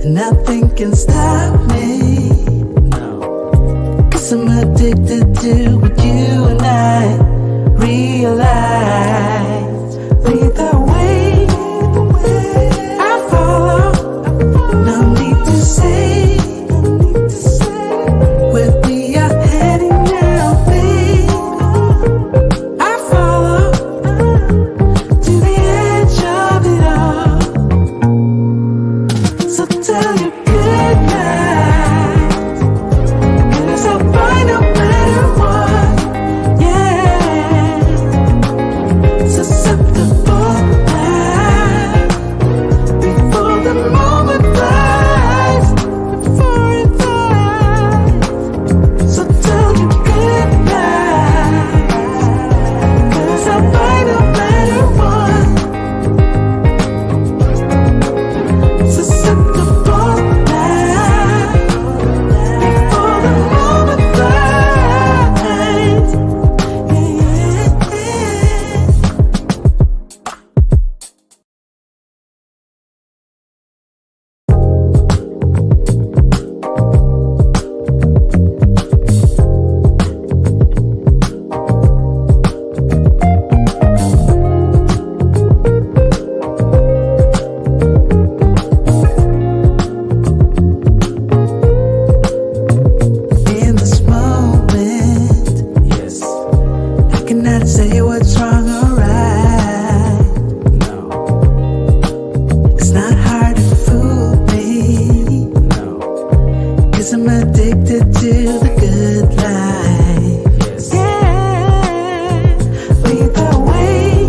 Nothing can stop me. No. 'Cause I'm addicted to what you and I realize. Lead the way, I follow. No need to say where we are heading now, babe. I follow to the edge of it all. So tell you good night, 'cause I'll find no matter what, yeah. Susceptible now, before the moment flies, before it flies. So tell you good night, 'cause I'll find no matter what. Susceptible now, before the moment flies. In this moment, yes, I cannot say what's wrong or right. No, it's not hard to fool me. No, 'cause I'm addicted to the good life. Yes. Yeah, lead the way,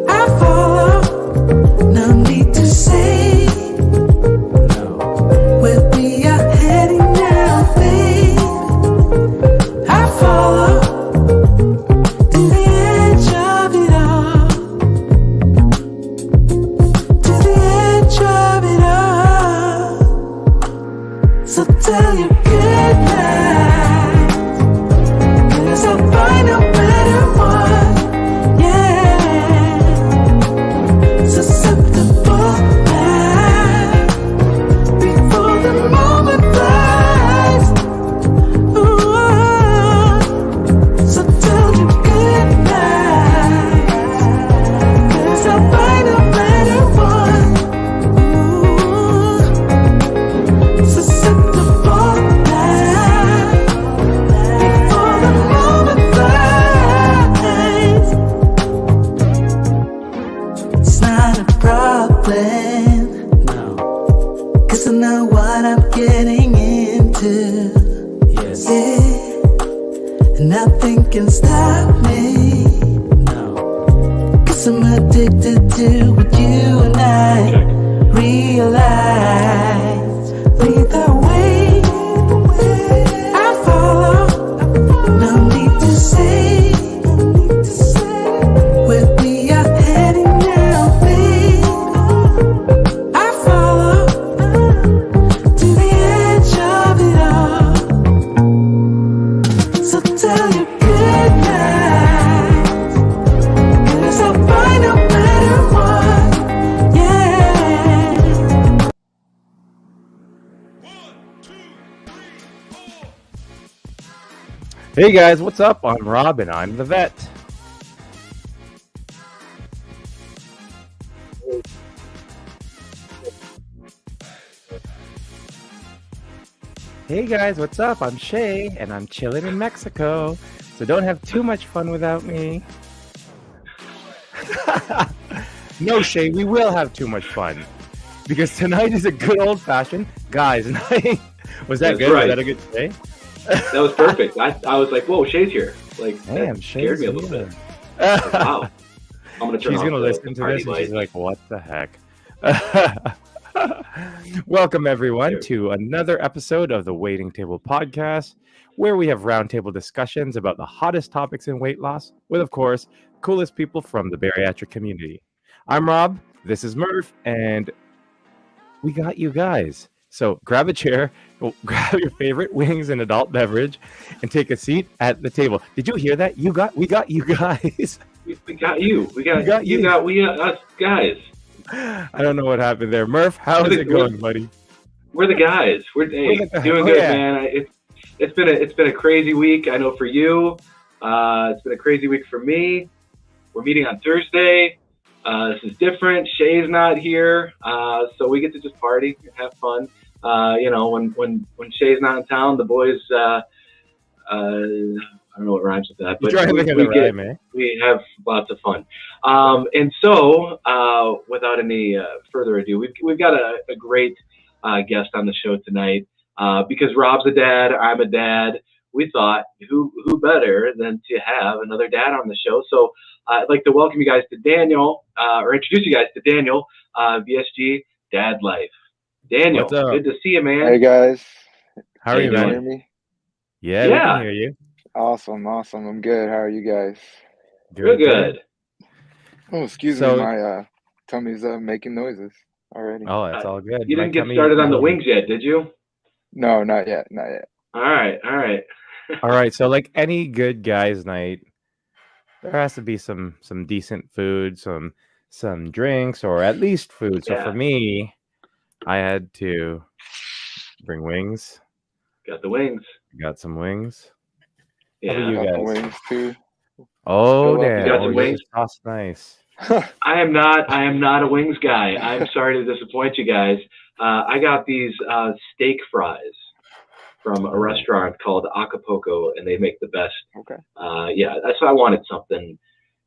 I follow. No need to say where we are heading now, babe. I follow to the edge of it all, to the edge of it all. So tell you good night, 'cause I'll find no matter what, yeah. Susceptible now, before the moment flies. Ooh, so tell you good night, 'cause I'll find no matter what. Ooh, susceptible now, before the moment flies. It's not a problem, no, 'cause I know what I'm getting into. Yes. Yeah, and nothing can stop me. No, 'cause I'm addicted to what you and I realize. Lead the way, I follow. No need to say where we are heading now, babe. I follow to the edge of it all. So tell you good night, 'cause I'll find no matter what, yeah. Hey guys, what's up? I'm Rob and I'm the vet. Hey guys, what's up? I'm Shea and I'm chilling in Mexico. So don't have too much fun without me. No, Shea, we will have too much fun. Because tonight is a good old fashioned guys night. Was that That's good? right. Was that a good day? That was perfect. I was like, whoa, Shay's here. Like, Damn, that scared me a little bit. Shea. Wow. I'm going to turn She's off gonna the listen to party this and light. she's like, what the heck? Welcome everyone to another episode of the Waiting Table Podcast, where we have roundtable discussions about the hottest topics in weight loss with, of course, coolest people from the bariatric community. I'm Rob, this is Murph, and we got you guys. So grab a chair, grab your favorite wings and adult beverage, and take a seat at the table. Did you hear that? We got you guys. We got you. We got us guys. I don't know what happened there. Murph, how's it going, buddy? We're the guys. We're doing good, man. It's been a crazy week. I know for you. It's been a crazy week for me. We're meeting on Thursday. This is different. Shea's not here, so we get to just party and have fun. When Shea's not in town, the boys. I don't know what rhymes with that, but we have lots of fun. And so, without any further ado, we've got a great guest on the show tonight. Because Rob's a dad, I'm a dad. We thought, who better than to have another dad on the show? So I'd like to welcome you guys to Daniel, or introduce you guys to Daniel, VSG Dad Life. Daniel, good to see you, man. Hey guys, how are you, man? Can you hear me? Yeah, we can hear you. Awesome. I'm good. How are you guys? Good. Oh, excuse me, my tummy's making noises already. Oh, that's all good. You didn't get started on the wings yet, did you? No, not yet. All right. All right. So, like any good guys' night, there has to be some decent food, some drinks, or at least food. So for me, I had to bring wings. Got the wings. Got some wings. Yeah, how about you guys? Wings too. Oh, damn! You got some wings? That's nice. I am not a wings guy. I'm sorry to disappoint you guys. I got these steak fries from a restaurant called Acapulco, and they make the best. Okay. That's why I wanted something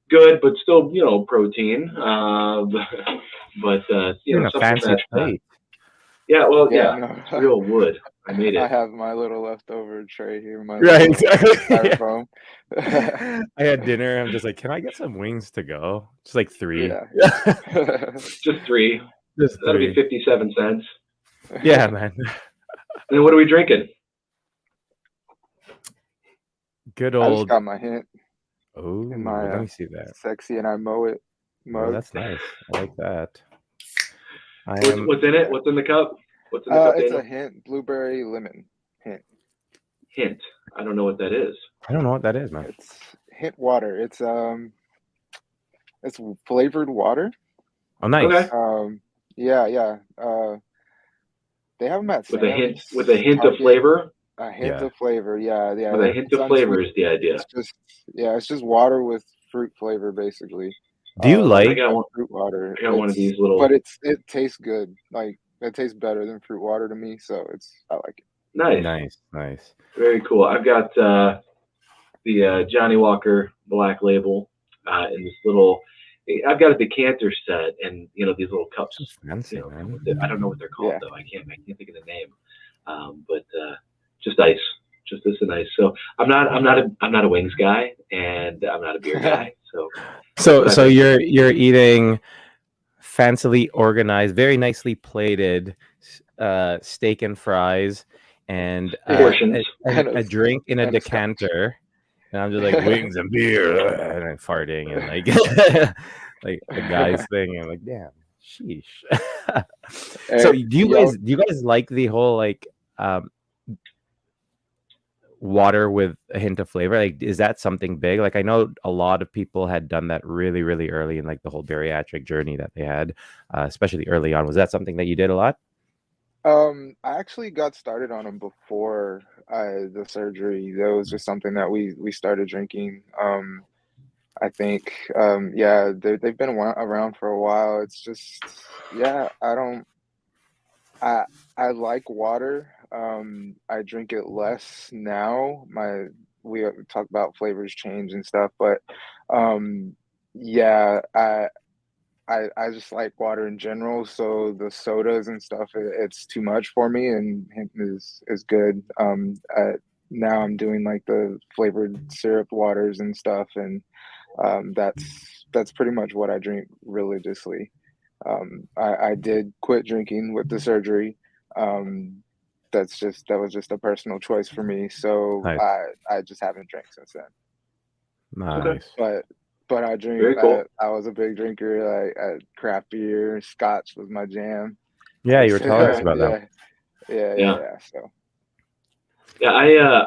good, but still, protein. But a fancy plate. It's real wood. I made it. I have my little leftover tray here. Exactly. Styrofoam. I had dinner. I'm just like, can I get some wings to go? Just like 3. Yeah. Just 3. That'll be 57 cents. Yeah, man. And what are we drinking? Good old. I just got my hint. Oh, let me see that. Sexy and I mow it. Oh, that's nice. I like that. What's in it? What's in the cup? What's in the cup? It's a hint, blueberry lemon hint. Hint. I don't know what that is. I don't know what that is, man. It's hint water. It's flavored water. Oh, nice. Okay. Yeah. They have them at Sam's, with a hint of flavor. A hint of flavor, yeah. With a hint of flavor is the idea. It's just water with fruit flavor, basically. Do you like? I got fruit water. I got one of these little. But it tastes good. Like it tastes better than fruit water to me, so I like it. Nice. Very cool. I've got the Johnny Walker Black Label in this little. I've got a decanter set, and these little cups. Fancy, man. I don't know what they're called though. I can't think of the name. But just ice, just this and ice. So I'm not a wings guy, and I'm not a beer guy. So you're eating fancily organized, very nicely plated steak and fries, and a drink in a decanter. And I'm just like wings and beer, and I'm farting and like like the guys thing. And I'm like, damn, sheesh. So do you guys like the whole like water with a hint of flavor? Like, is that something big? Like, I know a lot of people had done that really, really early in like the whole bariatric journey that they had, especially early on. Was that something that you did a lot? I actually got started on them before the surgery. That was just something that we started drinking. I think, they've been around for a while. It's just, I like water. I drink it less now. We talk about flavors change and stuff, but I just like water in general. So the sodas and stuff, it's too much for me, and hint is good. Now I'm doing like the flavored syrup waters and stuff, and that's pretty much what I drink religiously. I did quit drinking with the surgery. That was just a personal choice for me. So nice. I just haven't drank since then. Nice. But I drink. Very cool. I was a big drinker. Like craft beer, Scotch was my jam. Yeah, you were telling us about that. Yeah. So. Yeah,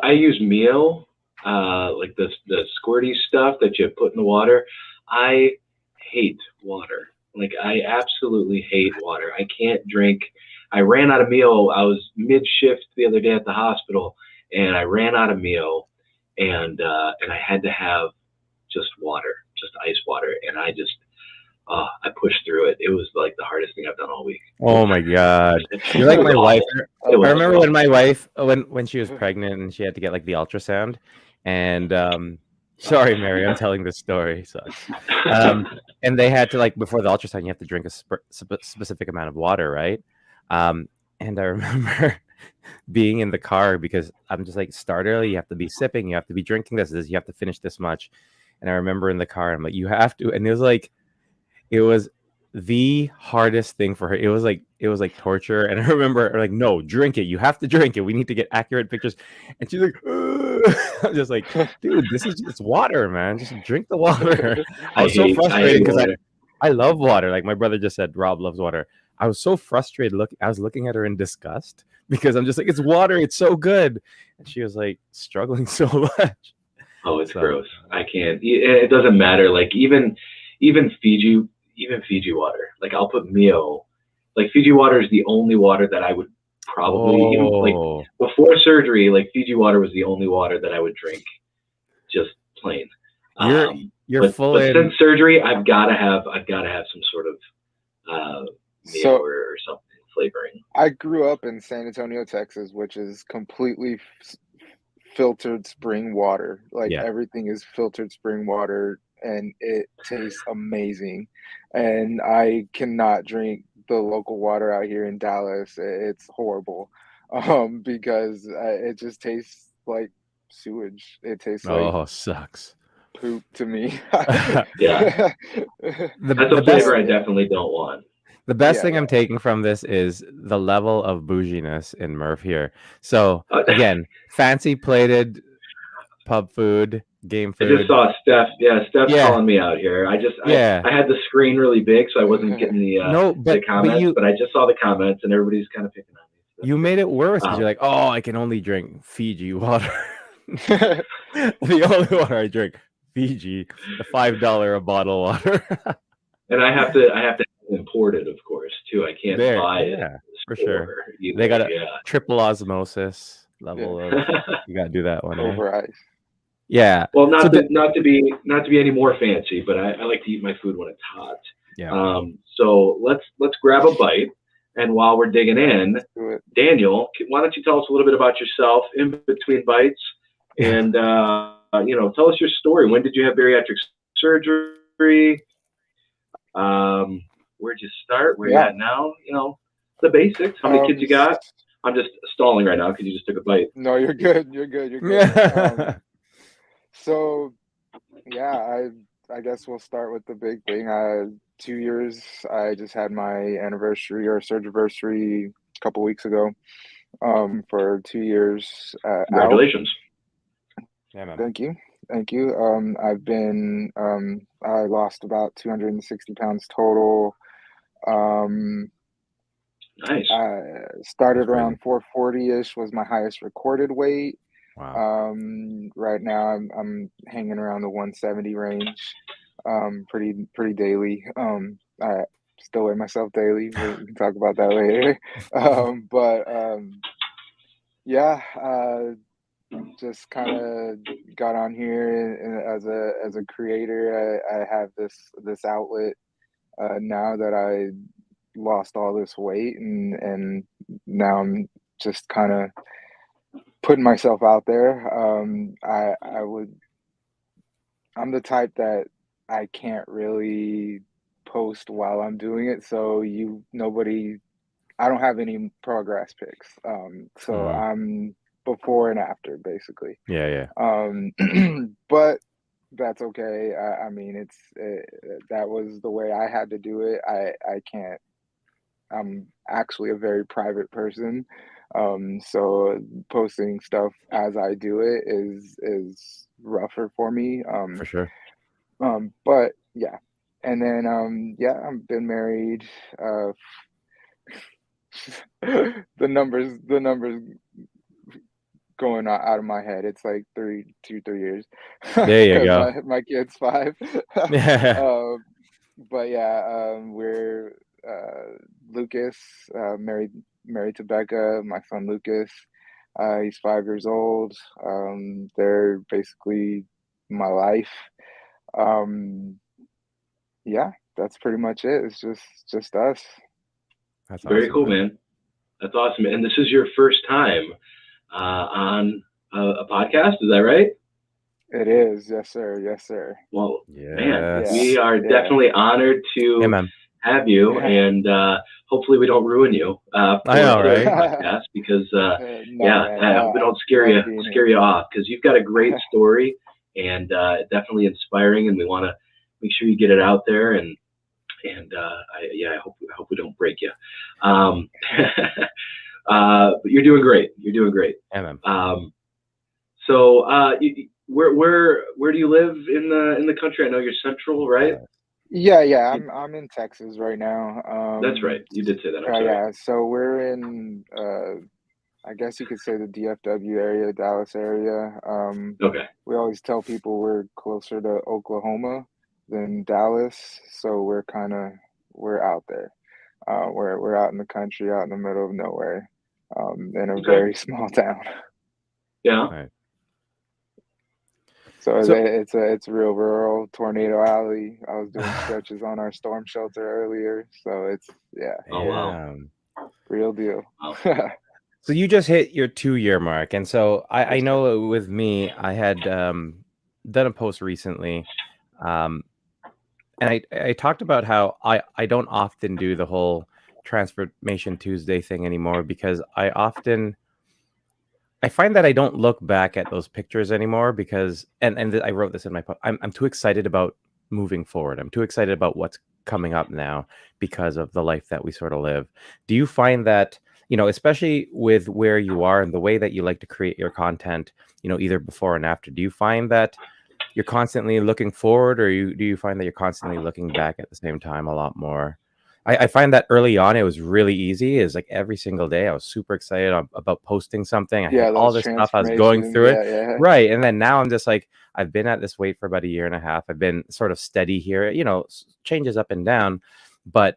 I use Mio, the squirty stuff that you put in the water. I hate water. Like, I absolutely hate water. I can't drink. I ran out of meal. I was mid shift the other day at the hospital, and I ran out of meal, and I had to have just water, just ice water, and I pushed through it. It was like the hardest thing I've done all week. Oh my God. You're like my wife. I remember when my wife, when she was pregnant and she had to get like the ultrasound, and sorry, Mary, I'm telling this story. Sucks. And they had to, like, before the ultrasound, you have to drink a specific amount of water, right? And I remember being in the car because I'm just like, start early. You have to be sipping. You have to be drinking this. You have to finish this much. And I remember in the car, I'm like, you have to. And it was the hardest thing for her. It was like torture. And I remember like, no, drink it. You have to drink it. We need to get accurate pictures. And she's like, ugh. I'm just like, dude, it's water, man. Just drink the water. I was so frustrated because I love water. Like my brother just said, Rob loves water. I was so frustrated. I was looking at her in disgust because I'm just like, it's water. It's so good. And she was like struggling so much. Oh, it's gross. I can't. It doesn't matter. Like even Fiji water. Like I'll put Mio. Like Fiji water is the only water that I would probably even like before surgery. Like Fiji water was the only water that I would drink, just plain. But since surgery, I've got to have some sort of Mio or something flavoring. I grew up in San Antonio, Texas, which is completely filtered spring water. Like everything is filtered spring water, and it tastes amazing. And I cannot drink the local water out here in Dallas. It's horrible, because it just tastes like sewage. It tastes like sucks poop to me. Yeah, that's a flavor I definitely don't want. The best thing I'm taking from this is the level of bouginess in Murph here. So again, fancy plated pub food, game food. I just saw Steph. Yeah, Steph's calling me out here. I had the screen really big, so I wasn't getting the comments. But I just saw the comments, and everybody's kind of picking on me. You made it worse because you're like, oh, I can only drink Fiji water. The only water I drink, Fiji, the $5 a bottle water. And I have to import it, of course, too. I can't buy it. Yeah, for sure. Either. They got a triple osmosis level of. You got to do that one over ice. Yeah. Well, not to be any more fancy, but I like to eat my food when it's hot. Yeah. So let's grab a bite, and while we're digging in, Daniel, why don't you tell us a little bit about yourself in between bites, and tell us your story. When did you have bariatric surgery? Where'd you start? Where you at now? The basics. How many kids you got? I'm just stalling right now because you just took a bite. No, you're good. You're good. So, I guess we'll start with the big thing. 2 years. I just had my anniversary or surgery a couple weeks ago. For 2 years. Congratulations. Yeah, man. Thank you. I've been. I lost about 260 pounds total. Nice. I started around 440-ish was my highest recorded weight. Wow. Right now I'm hanging around the 170 range. Pretty daily. I still weigh myself daily. We can talk about that later. Just kind of got on here and as a creator. I have this outlet now that I lost all this weight, and now I'm just kind of putting myself out there. I'm the type that I can't really post while I'm doing it, so I don't have any progress pics. So I'm before and after, basically. Yeah. But that's okay. I mean, that was the way I had to do it. I can't. I'm actually a very private person, so posting stuff as I do it is rougher for me. For sure. But yeah, and then I've been married. The numbers going out of my head. It's like 3 years. There you go. My kid's 5. but yeah, we're Lucas, married to Becca, my son Lucas. He's 5 years old. They're basically my life. Um, yeah, that's pretty much it. It's just us. That's Very awesome, cool, man. man. That's awesome. And this is your first time on a podcast, is that right? It is, yes, sir, yes, sir. Well, man, Yeah, we Yes. are yeah. definitely honored Yeah, to man. have you, and hopefully we don't ruin you I for know, the right? podcast because No, yeah, man. I hope we don't I love being scare you off because you've got a great story and definitely inspiring, and we want to make sure you get it out there and I hope we don't break you. But you're doing great. You're doing great. Yeah, man. So where do you live in the country? I know you're central, right? Yeah. I'm in Texas right now. That's right. You did say that. I'm sorry. Yeah. So we're in, I guess you could say the DFW area, Dallas area. Okay. We always tell people we're closer to Oklahoma than Dallas, so we're out there. We're out in the country, out in the middle of nowhere, in a Okay. very small town. Yeah. Right. So So- it's real rural, tornado alley. I was doing stretches on our storm shelter earlier, so it's Oh, wow. real deal. Wow. So you just hit your 2-year mark, and so I know with me, I had done a post recently, and I talked about how I don't often do the whole Transformation Tuesday thing anymore because I find that I don't look back at those pictures anymore because and I wrote this in my post. I'm too excited about moving forward. I'm too excited about what's coming up now because of the life that we sort of live. Do you find that, especially with where you are and the way that you like to create your content, either before and after, do you find that you're constantly looking forward, or do you find that you're constantly looking back at the same time a lot more? I find that early on it was really easy. It's like every single day I was super excited about posting something. I had all Those this stuff. I was going transformations. through it. Yeah. Right. And then now I'm just like, I've been at this weight for about a year and a half. I've been sort of steady here, changes up and down. But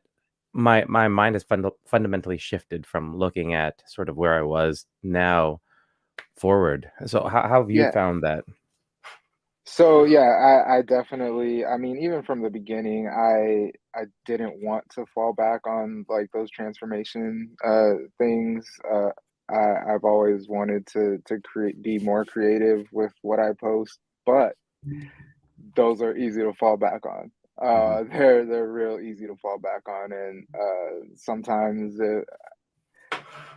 my mind has fundamentally shifted from looking at sort of where I was now forward. So how have you Yeah. found that? So yeah, I definitely, I mean, even from the beginning, I didn't want to fall back on like those transformation things. I've always wanted to be more creative with what I post, but those are easy to fall back on. They're real easy to fall back on, and sometimes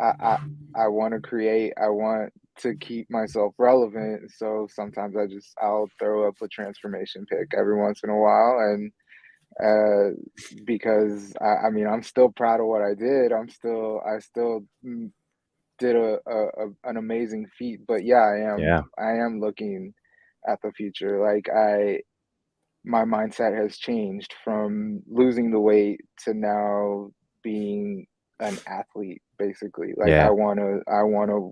I want to create. I want to keep myself relevant. So sometimes I'll throw up a transformation pic every once in a while, and because I mean I'm still proud of what I did. I still did an amazing feat. But yeah, I am looking at the future. Like my mindset has changed from losing the weight to now being an athlete, basically. Like Yeah. I wanna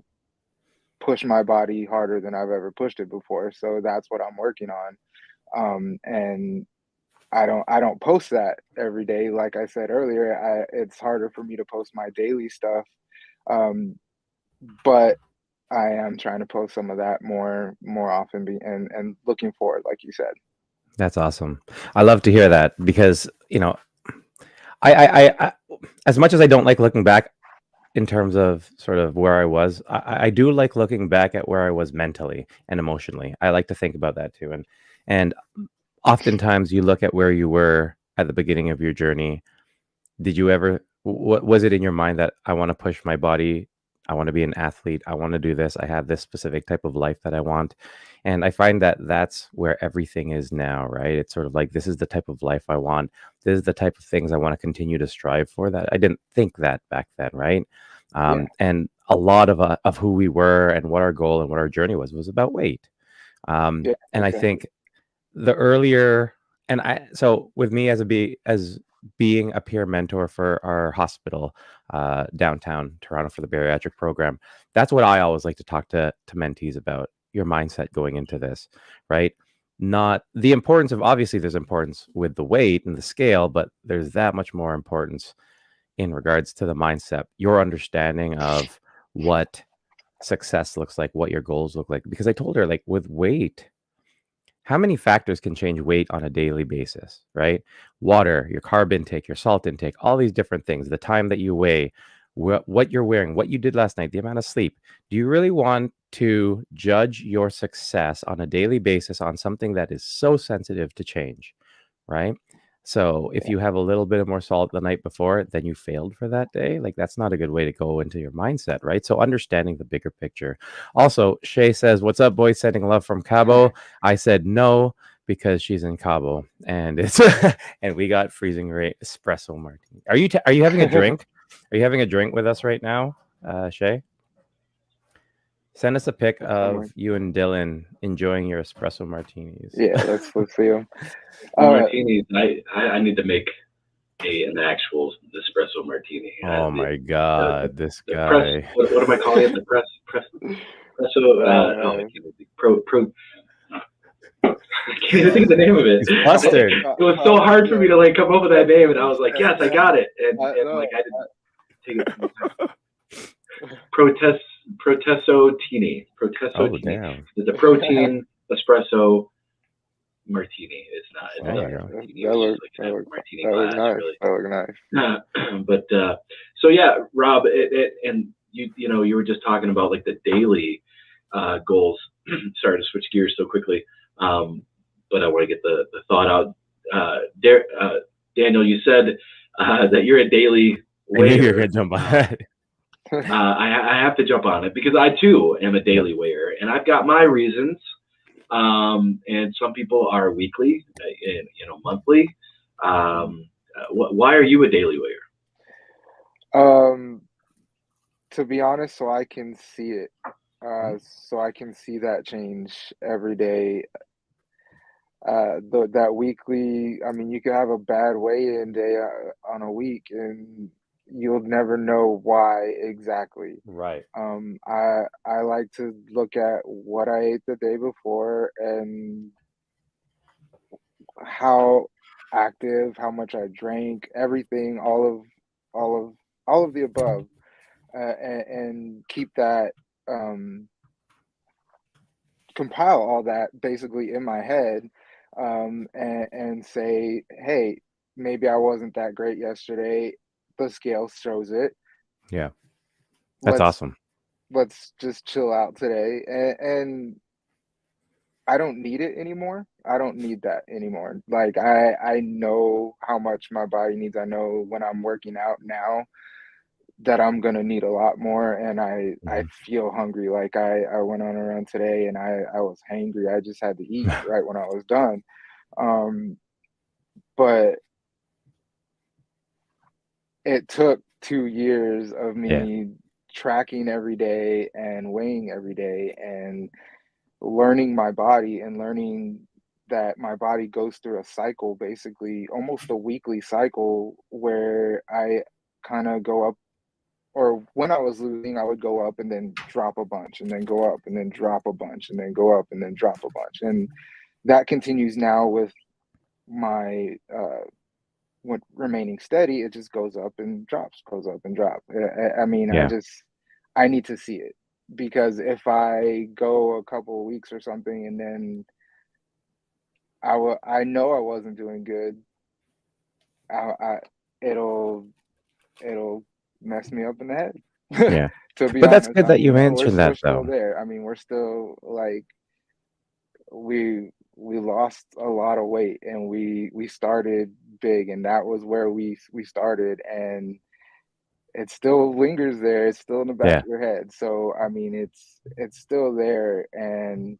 push my body harder than I've ever pushed it before. So that's what I'm working on. And I don't post that every day. Like I said earlier, it's harder for me to post my daily stuff. But I am trying to post some of that more often and looking forward, like you said. That's awesome. I love to hear that because, I as much as I don't like looking back in terms of sort of where I was, I do like looking back at where I was mentally and emotionally. I like to think about that too. And oftentimes you look at where you were at the beginning of your journey. Did you ever, what was it in your mind that I want to push my body? I want to be an athlete. I want to do this. I have this specific type of life that I want. And I find that that's where everything is now, right? It's sort of like, this is the type of life I want. This is the type of things I want to continue to strive for. That I didn't think that back then, right? And a lot of who we were and what our goal and what our journey was about weight. And I think the earlier, so with me as being a peer mentor for our hospital downtown Toronto for the bariatric program, that's what I always like to talk to mentees about, your mindset going into this, right? not the importance of, obviously there's importance with the weight and the scale, but there's that much more importance in regards to the mindset, your understanding of what success looks like, what your goals look like. Because I told her, like, with weight, how many factors can change weight on a daily basis, right? Water, your carb intake, your salt intake, all these different things, the time that you weigh, what you're wearing, what you did last night, the amount of sleep. Do you really want to judge your success on a daily basis on something that is so sensitive to change, right? So if you have a little bit of more salt the night before, then you failed for that day. Like, that's not a good way to go into your mindset, right? So understanding the bigger picture. Also, Shea says, "What's up, boys? Sending love from Cabo." I said no because she's in Cabo, and it's and we got freezing rate espresso martini. Are you having a drink? Are you having a drink with us right now, Shea? Send us a pic of you and Dylan enjoying your espresso martinis. Yeah, let's see them. Martinis. I need to make an actual espresso martini. Oh my God, this guy. Press, what am I calling it? The press espresso. I can't even think of the name of it. It's mustard. It was so hard for me to like come up with that name, and I was like, yes, I got it, and like I didn't take it. Protessotini. Damn. The protein espresso martini. It's not a martini. That looks nice. Really. That look nice. But so yeah, Rob, and you were just talking about like the daily goals. Sorry to switch gears so quickly, but I want to get the thought out. Daniel, you said that you're a daily waiter. You're gonna jump on that. I have to jump on it because I too am a daily weigher, and I've got my reasons. And some people are weekly, monthly. Why are you a daily weigher? To be honest, so I can see it. So I can see that change every day. That weekly, I mean, you could have a bad weigh-in day on a week, and you'll never know why exactly. Right. I like to look at what I ate the day before and how active, how much I drank, everything, all of the above, and keep that, compile all that basically in my head, and say, hey, maybe I wasn't that great yesterday. The scale shows it. Yeah, that's awesome. Let's just chill out today, and I don't need it anymore. I don't need that anymore. Like I know how much my body needs. I know when I'm working out now that I'm gonna need a lot more, and I feel hungry. Like I went on a run today, and I was hangry. I just had to eat right when I was done. But it took 2 years of me tracking every day and weighing every day and learning my body and learning that my body goes through a cycle, basically almost a weekly cycle, where I kind of go up, or when I was losing, I would go up and then drop a bunch, and then go up and then drop a bunch, and then go up and then drop a bunch. And that continues now with my when remaining steady. It just goes up and drops, goes up and drop. I mean, I need to see it, because if I go a couple of weeks or something and then I know I wasn't doing good, it'll mess me up in the head. Yeah. To be but honest, that's good that you mentioned that, we're though. Still there. I mean, we're still like, we lost a lot of weight, and we started big, and that was where we started, and it still lingers there. It's still in the back of your head. So I mean, it's still there, and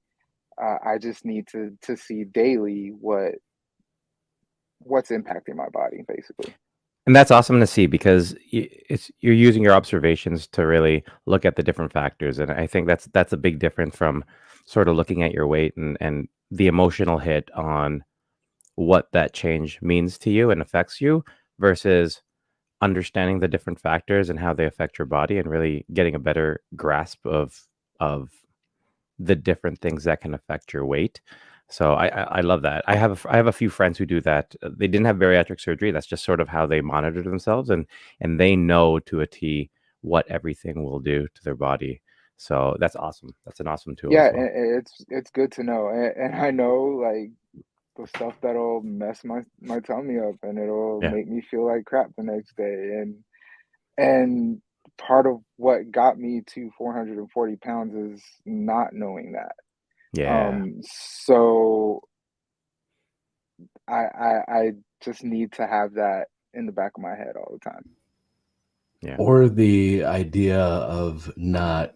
I just need to see daily what's impacting my body, basically. And that's awesome to see, because you're using your observations to really look at the different factors. And I think that's a big difference from sort of looking at your weight and the emotional hit on what that change means to you and affects you, versus understanding the different factors and how they affect your body, and really getting a better grasp of the different things that can affect your weight. So I love that. I have a few friends who do that. They didn't have bariatric surgery. That's just sort of how they monitor themselves, and they know to a T what everything will do to their body. So that's awesome. That's an awesome tool as Yeah, well. it's good to know, and I know like the stuff that'll mess my tummy up, and it'll Yeah. make me feel like crap the next day, and part of what got me to 440 pounds is not knowing that. Yeah. So I just need to have that in the back of my head all the time. Yeah. Or the idea of not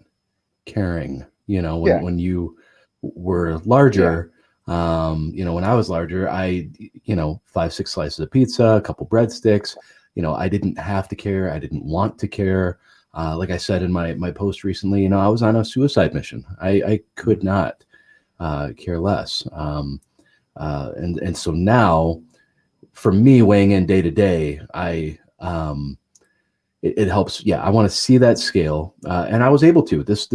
caring, when you were larger, when I was larger, I, 5-6 slices of pizza, a couple breadsticks, I didn't have to care. I didn't want to care. Like I said in my post recently, I was on a suicide mission. I could not care less. And so now for me weighing in day to day, it helps. Yeah. I want to see that scale. And I was able to this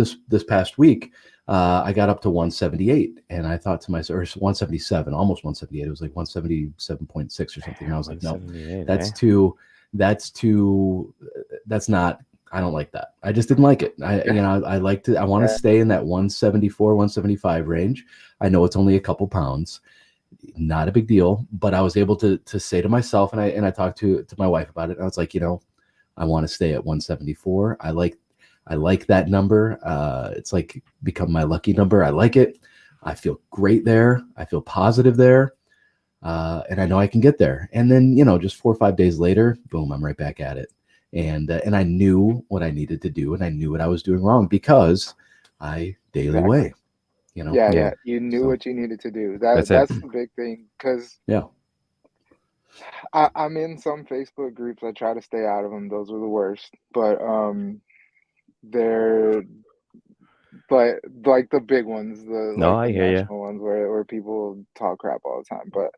past week. I got up to 178 and I thought to myself, or 177, almost 178. It was like 177.6 or something. And I was like, no, that's not, I don't like that. I just didn't like it. I want to stay in that 174, 175 range. I know it's only a couple pounds, not a big deal, but I was able to say to myself, and I talked to my wife about it. And I was like, I want to stay at 174. I like that number. It's like become my lucky number. I like it. I feel great there. I feel positive there. And I know I can get there. And then, just 4 or 5 days later, boom, I'm right back at it. And I knew what I needed to do, and I knew what I was doing wrong because I daily weigh. Yeah. You knew what you needed to do. That's the big thing. Because I'm in some Facebook groups. I try to stay out of them. Those are the worst. But but like the big ones, the national ones where people talk crap all the time. But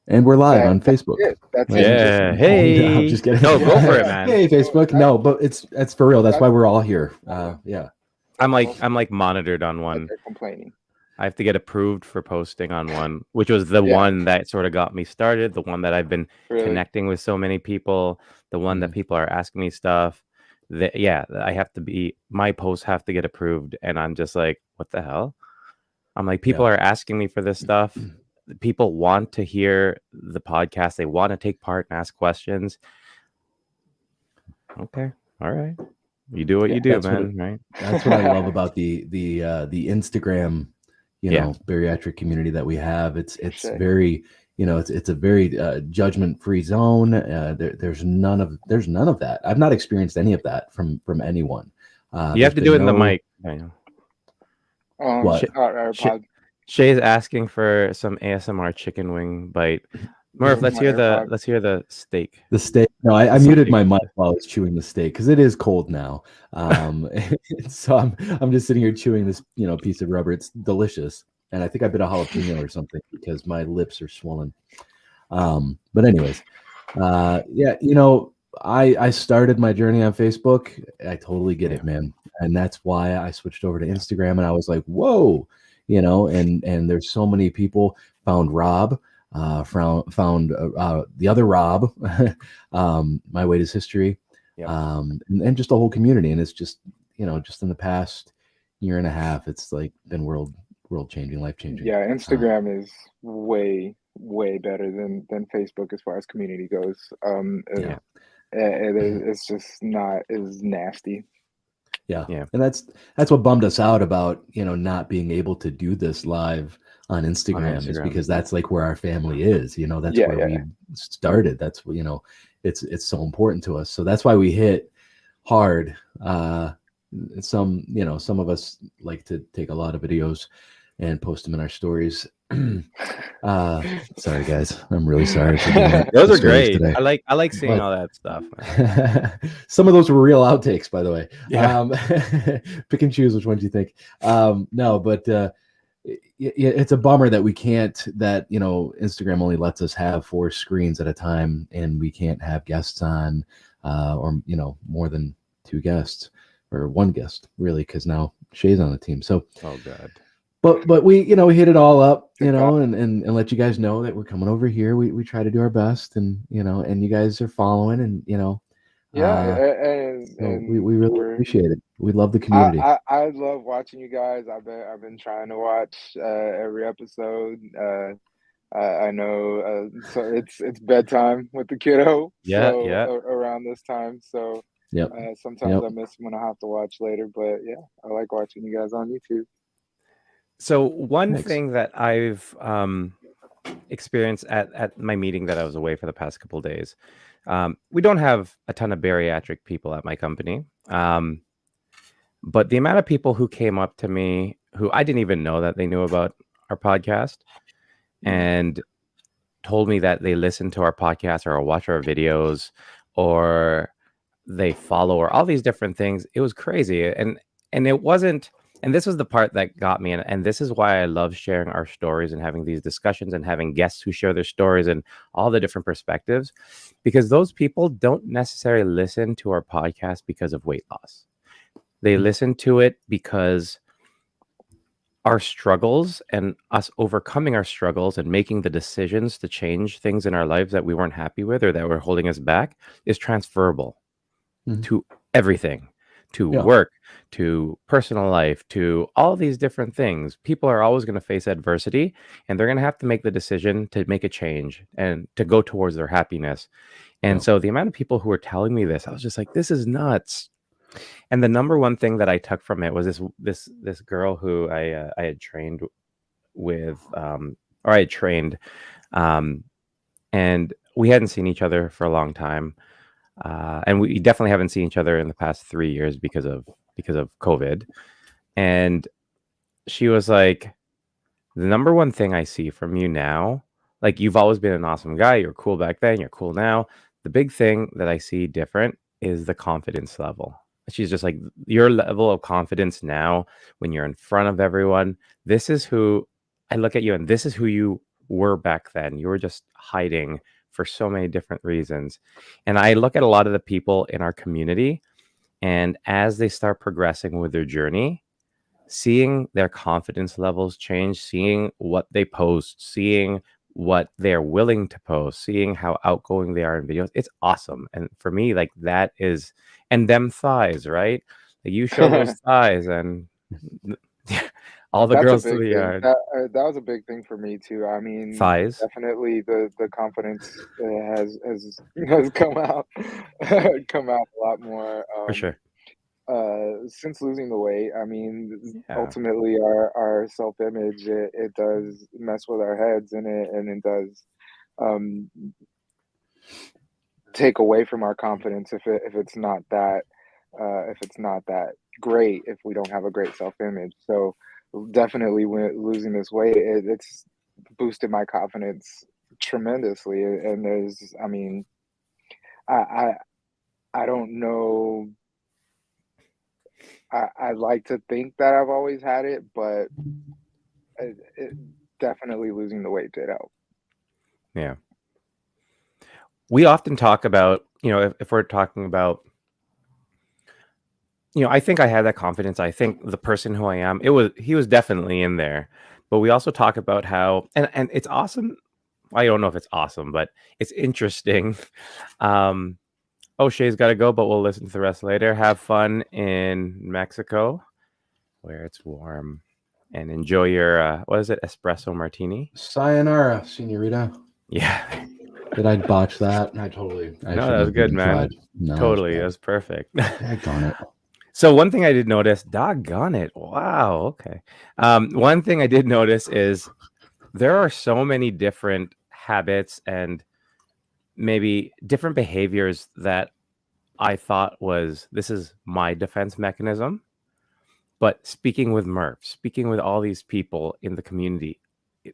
and we're live on Facebook. That's it. Hey, I'm just kidding. No, go for it, man. Hey, Facebook. No, but that's for real. That's why we're all here. Yeah. I'm like monitored on one. They're complaining. I have to get approved for posting on one, which was the one that sort of got me started, the one that I've been connecting with so many people, the one that people are asking me stuff. I have to be, my posts have to get approved. And I'm just like, what the hell? I'm like, people are asking me for this stuff. People want to hear the podcast. They want to take part and ask questions. Okay. All right. You do what you do, man. Right. That's what I love about the Instagram, bariatric community that we have. It's very, it's a very judgment-free zone. There's none of that. I've not experienced any of that from anyone. You have to do it in the mic. I know. What? Shay's asking for some ASMR chicken wing bite. Murph, let's hear the steak. The steak. No, I muted my mic while I was chewing the steak because it is cold now. So I'm just sitting here chewing this piece of rubber. It's delicious, and I think I bit a jalapeno or something because my lips are swollen. But anyways, I started my journey on Facebook. I totally get it, man, and that's why I switched over to Instagram. And I was like, whoa, and there's so many people. Found Rob. Found the other Rob. My weight is history. And just a whole community. And it's just just in the past year and a half, it's like been world changing, life changing. Yeah, Instagram is way better than Facebook as far as community goes. It's just not as nasty. Yeah. And that's what bummed us out about not being able to do this live on Instagram is because that's like where our family is. That's where we started. That's it's so important to us. So that's why we hit hard. Some of us like to take a lot of videos and post them in our stories. Sorry guys, I'm really sorry for doing that. Those are great today. I like seeing all that stuff. Some of those were real outtakes, by the way. Pick and choose which ones you think. No, but it's a bummer that we can't, that Instagram only lets us have 4 screens at a time, and we can't have guests on or more than 2 guests or 1 guest, really, because now Shea's on the team. So, oh god. But we, we hit it all up, and let you guys know that we're coming over here. We try to do our best, and and you guys are following, and and we really appreciate it. We love the community. I love watching you guys. I've been trying to watch every episode. I know so it's bedtime with the kiddo. Yeah, so yeah. Around this time. So sometimes I miss when I have to watch later. But yeah, I like watching you guys on YouTube. So one thing that I've experienced at my meeting that I was away for the past couple of days, we don't have a ton of bariatric people at my company, but the amount of people who came up to me who I didn't even know that they knew about our podcast and told me that they listen to our podcast or watch our videos or they follow or all these different things, it was crazy. And it wasn't. And this was the part that got me. And this is why I love sharing our stories and having these discussions and having guests who share their stories and all the different perspectives, because those people don't necessarily listen to our podcast because of weight loss. They listen to it because our struggles and us overcoming our struggles and making the decisions to change things in our lives that we weren't happy with or that were holding us back is transferable to everything. To work, to personal life, to all these different things. People are always going to face adversity, and they're going to have to make the decision to make a change and to go towards their happiness. And so the amount of people who were telling me this, I was just like, this is nuts. And the number one thing that I took from it was this girl who I had trained with, or I had trained, and we hadn't seen each other for a long time. And we definitely haven't seen each other in the past 3 years because of COVID. And she was like, the number one thing I see from you now, like you've always been an awesome guy. You're cool back then. You're cool now. The big thing that I see different is the confidence level. She's just like, your level of confidence now when you're in front of everyone, this is who I look at you and this is who you were back then. You were just hiding for so many different reasons. And I look at a lot of the people in our community, and as they start progressing with their journey, seeing their confidence levels change, seeing what they post, seeing what they're willing to post, seeing how outgoing they are in videos, it's awesome. And for me, like that is, and them thighs, right? Like you show those thighs and all the girls to the yard. That was a big thing for me too. I mean, thighs. Definitely the confidence has come out a lot more. For sure. Since losing the weight, I mean, ultimately our self-image, it does mess with our heads, and it does take away from our confidence if it's not that great, if we don't have a great self-image. So definitely when losing this weight, it's boosted my confidence tremendously. And I mean, I don't know. I like to think that I've always had it, but it definitely losing the weight did help. Yeah. We often talk about, if we're talking about, I think I had that confidence. I think the person who I am, he was definitely in there. But we also talk about how, and it's awesome. I don't know if it's awesome, but it's interesting. Shea's got to go, but we'll listen to the rest later. Have fun in Mexico, where it's warm, and enjoy your what is it, espresso martini? Sayonara, senorita. Yeah. Did I botch that? No, that was good, man. No, totally, that was perfect. Doggone it. So one thing I did notice, doggone it. Wow. Okay. One thing I did notice is there are so many different habits and maybe different behaviors that I thought this is my defense mechanism. But speaking with Murph, speaking with all these people in the community,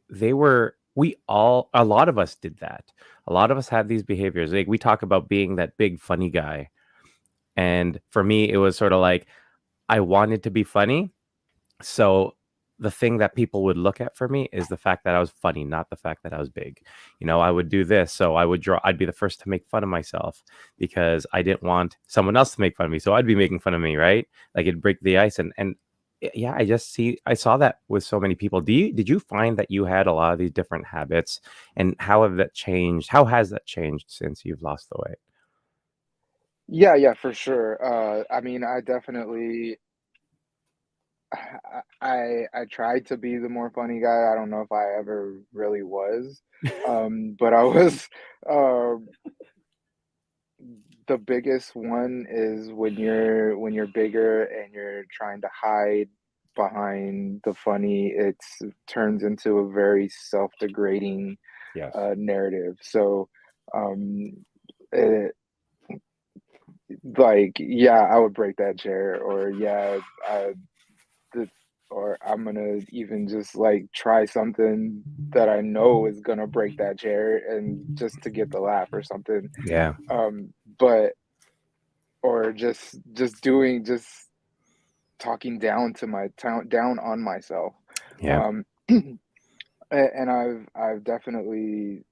a lot of us did that. A lot of us had these behaviors. Like we talk about being that big funny guy. And for me, it was sort of like, I wanted to be funny. So the thing that people would look at for me is the fact that I was funny, not the fact that I was big. I would do this. So I'd be the first to make fun of myself because I didn't want someone else to make fun of me. So I'd be making fun of me, right? Like it'd break the ice. And yeah, I saw that with so many people. Did you find that you had a lot of these different habits, and how have that changed? How has that changed since you've lost the weight? Yeah, for sure. I mean, I definitely I tried to be the more funny guy. I don't know if I ever really was. But I was um the biggest one is when you're bigger and you're trying to hide behind the funny, it turns into a very self-degrading Yes. narrative. So um it, like, yeah, I would break that chair, or yeah, I the or I'm gonna even just like try something that I know is gonna break that chair and just to get the laugh or something. Yeah. But or just talking down to my town down on myself. Yeah. Um and I've definitely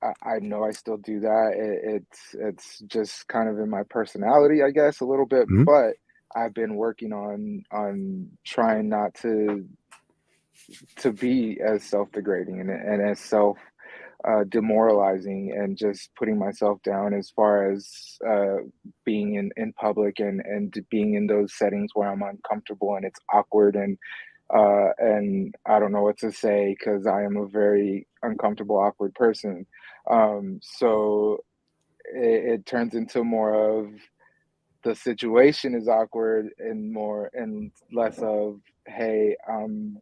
I know I still do that. It's just kind of in my personality, I guess, a little bit, Mhm. but I've been working on trying not to be as self-degrading and as self demoralizing, and just putting myself down as far as being in public and being in those settings where I'm uncomfortable and it's awkward, and I don't know what to say because I am a very uncomfortable, awkward person. So it turns into more of the situation is awkward and more and less of, hey, I'm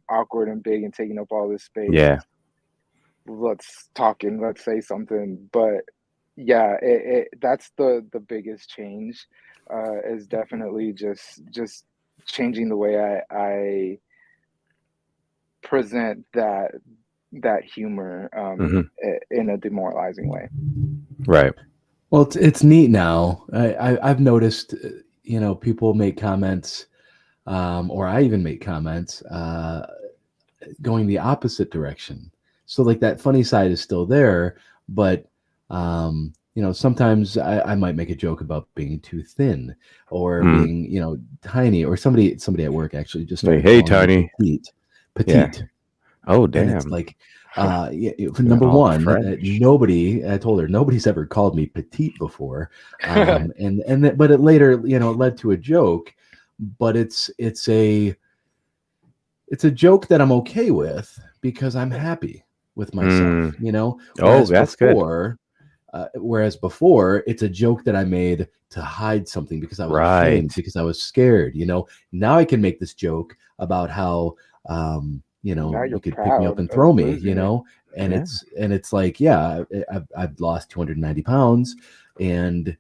awkward and big and taking up all this space. Yeah. Let's talk and let's say something. But yeah, that's the biggest change. Is definitely just changing the way I present that humor Hmm. in a demoralizing way. Right. Well, it's neat now. I've noticed, people make comments, or I even make comments going the opposite direction. So like that funny side is still there, but sometimes I might make a joke about being too thin or Mm. being, tiny, or somebody at work actually just Say, started hey, calling me Tiny. petite, Yeah. petite. Oh, And it's damn. like, number All one, French. I told her nobody's ever called me petite before. But it later, it led to a joke, but it's a joke that I'm okay with because I'm happy with myself, Mm. Oh, that's good. Whereas before, it's a joke that I made to hide something because I was ashamed, Right. because I was scared. Now I can make this joke about how, Now you you're could pick me up proud and of throw me, losing it. and Yeah. it's like, yeah, I've lost 290 pounds, and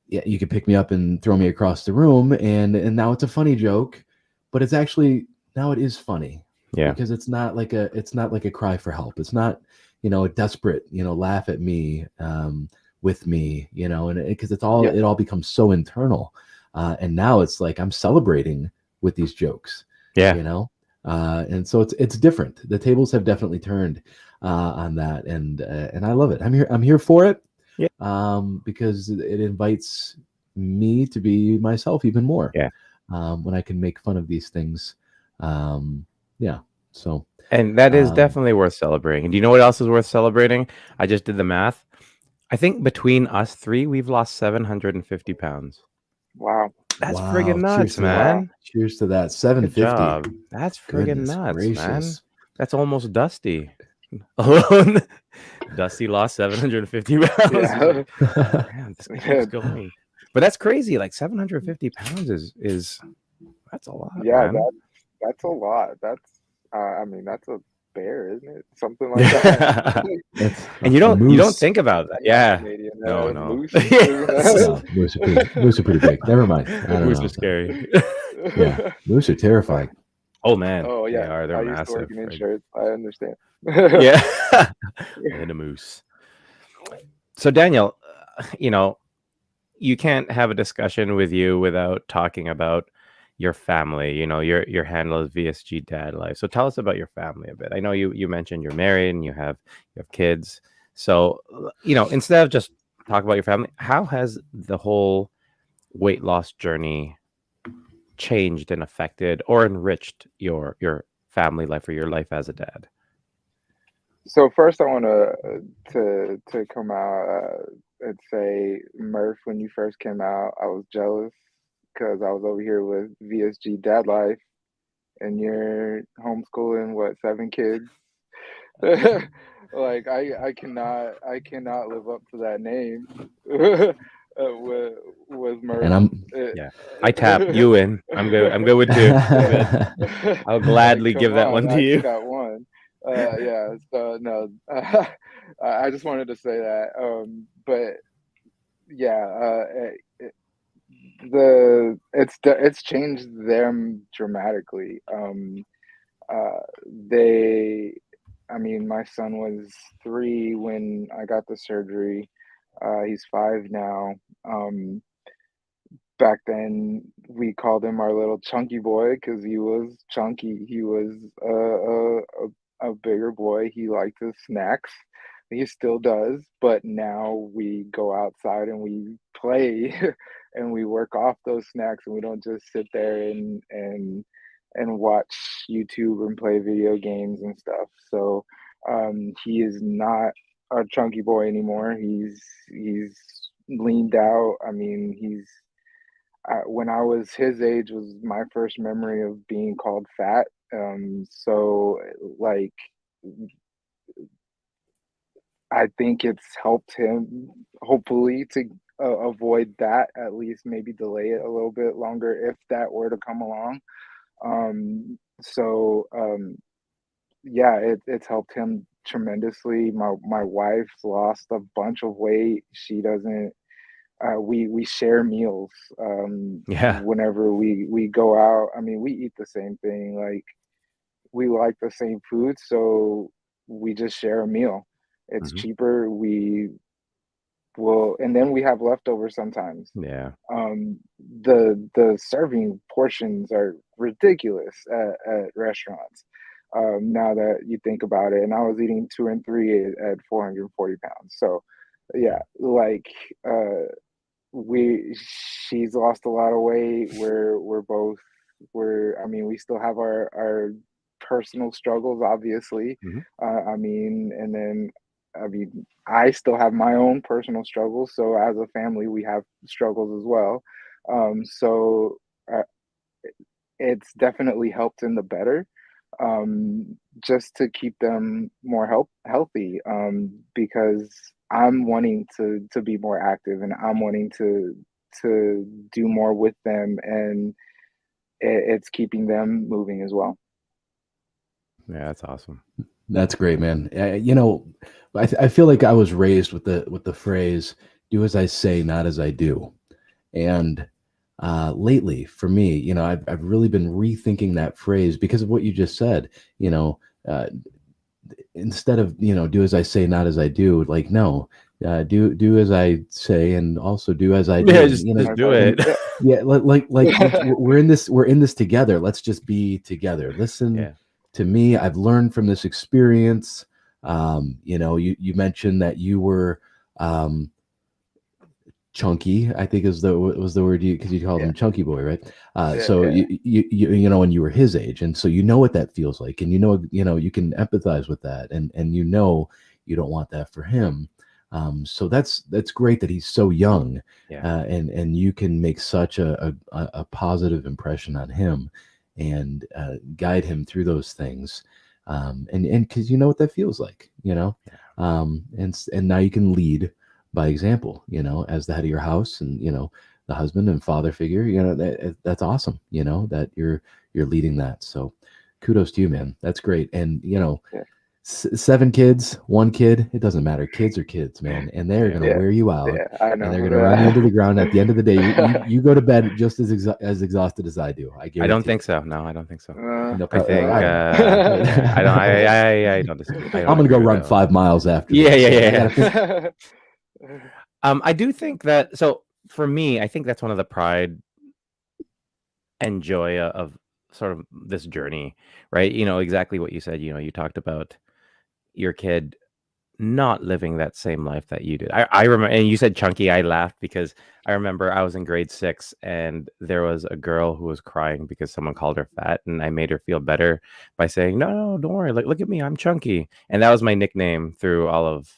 yeah, you could pick me up and throw me across the room, and now it's a funny joke, but it's actually, now it is funny Yeah. because it's not like a cry for help. It's not, a desperate, laugh at me, with me, and because Yeah, it all becomes so internal, and now it's like I'm celebrating with these jokes, Yeah. and so it's different. The tables have definitely turned on that, and I love it. I'm here for it, Yeah. because it invites me to be myself even more, Yeah. when I can make fun of these things. Yeah. So, And that is um, definitely worth celebrating. And do you know what else is worth celebrating? I just did the math. I think between us three, we've lost 750 pounds. wow. That's friggin' wow. Cheers nuts, to that. Wow. man. Cheers to that. Good 750. job. That's friggin' Goodness nuts, man. gracious. That's almost Dusty. Alone, Dusty lost 750 pounds. He's like, Yeah. man, this guy keeps going. But that's crazy. Like 750 pounds is that's a lot, Yeah, man. that's a lot. I mean, that's a bear, isn't it? Something like that. Yeah. That's And a you don't moose. think about that. I'm not Yeah. Canadian. No, no. Moose, isn't Yes. No, moose are pretty big. Never mind. I don't Moose are know. Yeah, that? moose are terrifying. Oh man, Oh they yeah, are. They're I used to work massive. in Frig. insurance. I understand. Yeah. And a moose. So Daniel, you can't have a discussion with you without talking about your family. Your handle is VSG Dad Life. So tell us about your family a bit. I know you mentioned you're married and you have kids. So instead of just talk about your family, how has the whole weight loss journey changed and affected or enriched your family life or your life as a dad? So first, I want to come out and say, Murph, when you first came out, I was jealous because I was over here with VSG Dad Life, and you're homeschooling what, 7 kids? Like I cannot live up to that name. With Murph, And I'm I tap you in. I'm good with 2. I'll gladly like, give come that on, one to I you. just got one. Yeah, so no, I just wanted to say that. But yeah, it's changed them dramatically. They, I mean, my son was 3 when I got the surgery. He's 5 now. Back then, we called him our little chunky boy because he was chunky. He was a bigger boy. He liked his snacks. He still does, but now we go outside and we play and we work off those snacks, and we don't just sit there and watch YouTube and play video games and stuff. So he is not a chunky boy anymore. He's leaned out. I mean, when I was his age was my first memory of being called fat. So like, I think it's helped him hopefully to avoid that, at least maybe delay it a little bit longer if that were to come along. Yeah, it's helped him tremendously. My wife's lost a bunch of weight. She doesn't. We share meals. Yeah. Whenever we go out, I mean, we eat the same thing. Like, we like the same food, so we just share a meal. It's cheaper. We will, and then we have leftovers sometimes. Yeah. The serving portions are ridiculous at restaurants. Now that you think about it, and I was eating 2 and 3 at 440 pounds. So yeah, like, she's lost a lot of weight. I mean, we still have our personal struggles, obviously. I mean, and then, I mean, I still have my own personal struggles. So as a family, we have struggles as well. So it's definitely helped in the better, just to keep them more healthy, because I'm wanting to be more active, and I'm wanting to do more with them, and it's keeping them moving as well. Yeah, that's awesome. That's great, man. You know, I feel like I was raised with the phrase "do as I say, not as I do," and lately, for me, you know, I've really been rethinking that phrase because of what you just said. You know, instead of, you know, do as I say, not as I do. Like, no, do as I say, and also do as I do. Yeah, you know, just do it. Yeah, like we're in this together. Let's just be together. Listen to me. I've learned from this experience. You know, you mentioned that you were chunky, I think was the word because you called him chunky boy, right? So you know, when you were his age, and so you know what that feels like, and you know you can empathize with that, and you know you don't want that for him. So that's great that he's so young, and you can make such a positive impression on him, and guide him through those things, and because you know what that feels like, you know, and now you can lead by example, you know, as the head of your house, and, you know, the husband and father figure, you know, that's awesome, you know, that you're leading that. So kudos to you, man. That's great. And, you know, 7 kids, 1 kid, it doesn't matter. Kids are kids, man. And they're going to wear you out, I know. and they're going to run you into the ground. At the end of the day, you go to bed just as exhausted as I do. I don't think so. No, I don't think so. No, I think I don't disagree. I'm going to go run 5 miles after. Yeah. I do think that, so for me, I think that's one of the pride and joy of sort of this journey, right? You know, exactly what you said. You know, you talked about your kid not living that same life that you did. I remember, and you said chunky. I laughed because I remember I was in grade 6 and there was a girl who was crying because someone called her fat, and I made her feel better by saying, no, don't worry. Look at me. I'm chunky. And that was my nickname through all of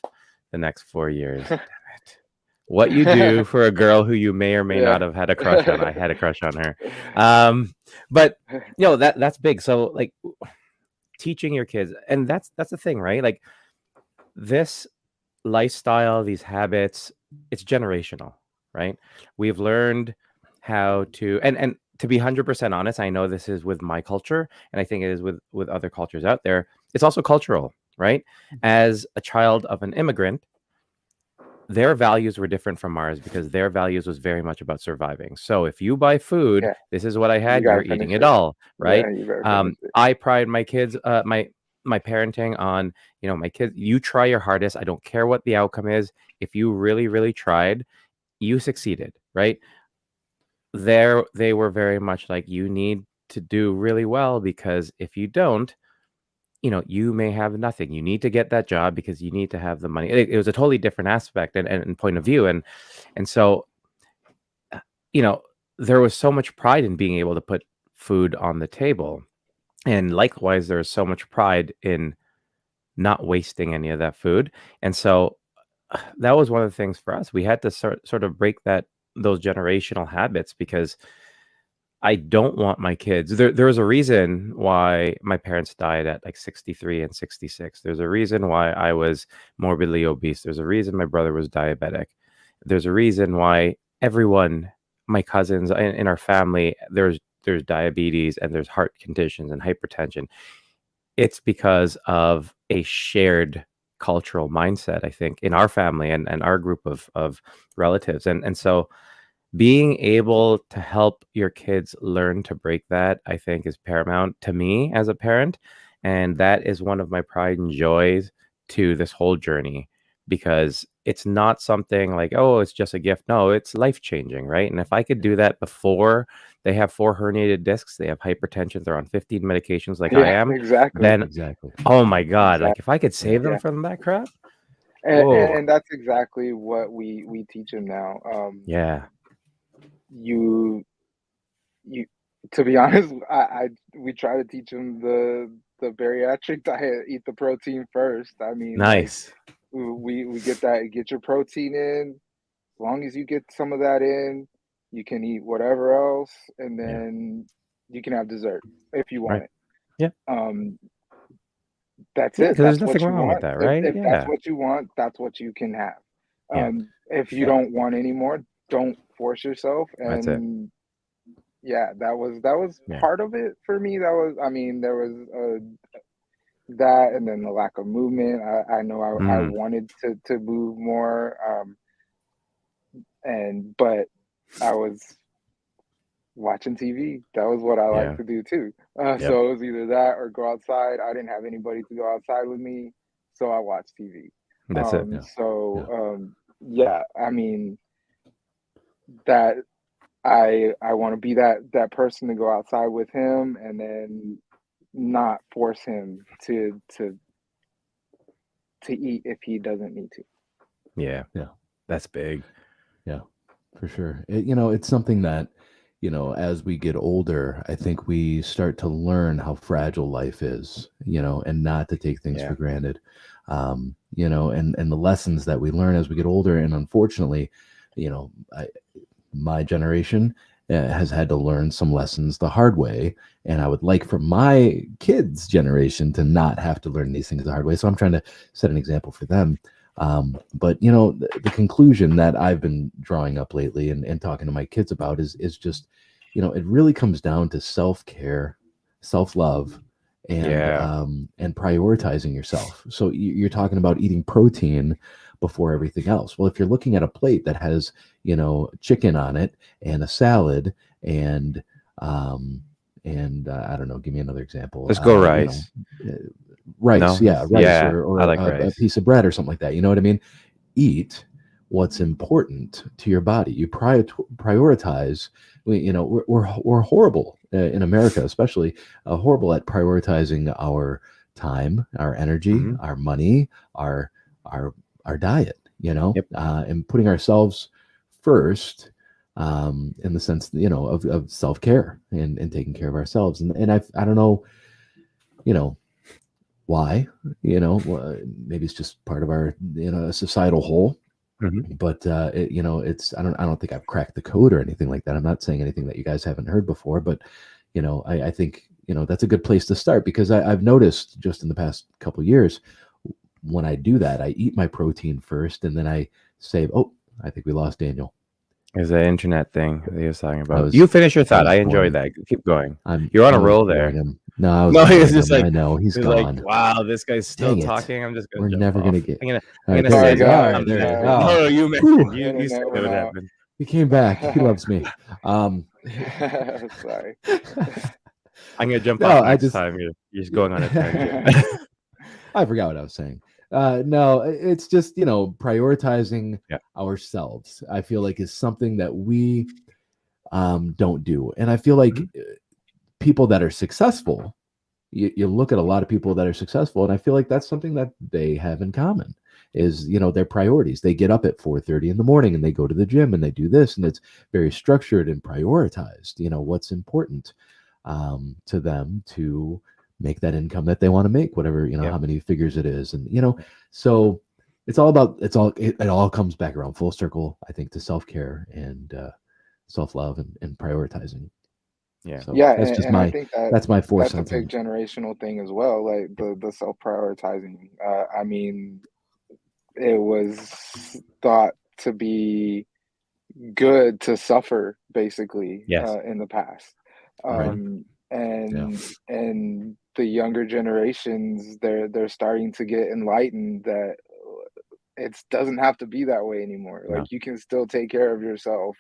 the next 4 years. Damn it. What you do for a girl who you may or may not have had a crush on. I had a crush on her. But that's big. So like teaching your kids, and that's the thing, right? Like this lifestyle, these habits, it's generational, right? We've learned how to, and to be 100% honest, I know this is with my culture, and I think it is with other cultures out there. It's also cultural, right? As a child of an immigrant, their values were different from ours because their values was very much about surviving. So if you buy food, this is what I had, you're eating it all, right? I pride my kids, my parenting on, my kids, you try your hardest. I don't care what the outcome is. If you really, really tried, you succeeded, right? They were very much like, you need to do really well, because if you don't, you may have nothing. You need to get that job because you need to have the money. It was a totally different aspect and point of view. And so, there was so much pride in being able to put food on the table. And likewise, there's so much pride in not wasting any of that food. And so that was one of the things for us. We had to sort of break those generational habits, because I don't want my kids. There was a reason why my parents died at like 63 and 66. There's a reason why I was morbidly obese. There's a reason my brother was diabetic. There's a reason why everyone, my cousins in our family, there's diabetes and there's heart conditions and hypertension. It's because of a shared cultural mindset, I think, in our family and our group of relatives. And so being able to help your kids learn to break that, I think, is paramount to me as a parent. And that is one of my pride and joys to this whole journey, because it's not something like, oh, it's just a gift. No, it's life-changing, right? And if I could do that before they have 4 herniated discs, they have hypertension, they're on 15 medications like I am, then, oh my God, like if I could save them from that crap. And that's exactly what we teach them now. You to be honest, we try to teach them the bariatric diet. Eat the protein first. I mean, nice. We get your protein in. As long as you get some of that in, you can eat whatever else, and then you can have dessert if you want it. Yeah. That's it. There's nothing wrong with that, right? If that's what you want, that's what you can have. If you don't want any more, don't force yourself. And that's it. That was part of it for me. There was that, and then the lack of movement. I know I wanted to move more, but I was watching TV. That was what I like to do too. So it was either that or go outside. I didn't have anybody to go outside with me, so I watched TV. That's it. I mean, that I want to be that person to go outside with him, and then not force him to eat if he doesn't need to. Yeah, that's big. Yeah, for sure. It's something that, as we get older, I think we start to learn how fragile life is, and not to take things for granted, and the lessons that we learn as we get older. And unfortunately, my generation has had to learn some lessons the hard way, and I would like for my kids' generation to not have to learn these things the hard way. So I'm trying to set an example for them. But the conclusion that I've been drawing up lately and talking to my kids about is just, it really comes down to self-care, self-love, and prioritizing yourself. So you're talking about eating protein before everything else. Well, if you're looking at a plate that has, chicken on it and a salad and I don't know, give me another example. Let's go rice. Rice, no? rice, or I like a piece of bread or something like that. You know what I mean? Eat what's important to your body. You prioritize. We're horrible in America, especially horrible at prioritizing our time, our energy, our money, our our diet, Yep. and putting ourselves first, in the sense, of self-care and taking care of ourselves. And I don't know, why, maybe it's just part of our, societal whole. Mhm. But it's, I don't think I've cracked the code or anything like that. I'm not saying anything that you guys haven't heard before, but I think that's a good place to start, because I've noticed just in the past couple of years, when I do that, I eat my protein first, and then I say, oh, I think we lost Daniel. Is the internet thing that he was talking about? was- You finish your thought. was I enjoyed boring. that. Keep going. I You're on a was roll boring there. him. No, I was No, he boring was just him. like, I know he's he was gone. like, wow, this guy's still Dang it. talking. I'm just We're gonna jump never gonna off. get. I'm All gonna right, say there guys, it is. something. All right. No, Oh, you mentioned you Internet said went what out. happened. he came back. He loves me. Sorry. I'm gonna jump No, off I next just- time. You're just going on a tangent. I forgot what I was saying. No, it's just, prioritizing Yeah. ourselves, I feel like, is something that we don't do. And I feel like people that are successful, you look at a lot of people that are successful, and I feel like that's something that they have in common is, their priorities. They get up at 4:30 in the morning and they go to the gym and they do this, and it's very structured and prioritized, what's important to them to make that income that they want to make, whatever, how many figures it is. And, so it all comes back around full circle, I think, to self-care and self-love and prioritizing. Yeah. So Yeah, that's just I think that's my 4 that's a cents on big it. generational thing as well, like the self-prioritizing. I mean, it was thought to be good to suffer, basically, Yes. in the past. Right. And the younger generations, they're starting to get enlightened that it doesn't have to be that way anymore. No. Like, you can still take care of yourself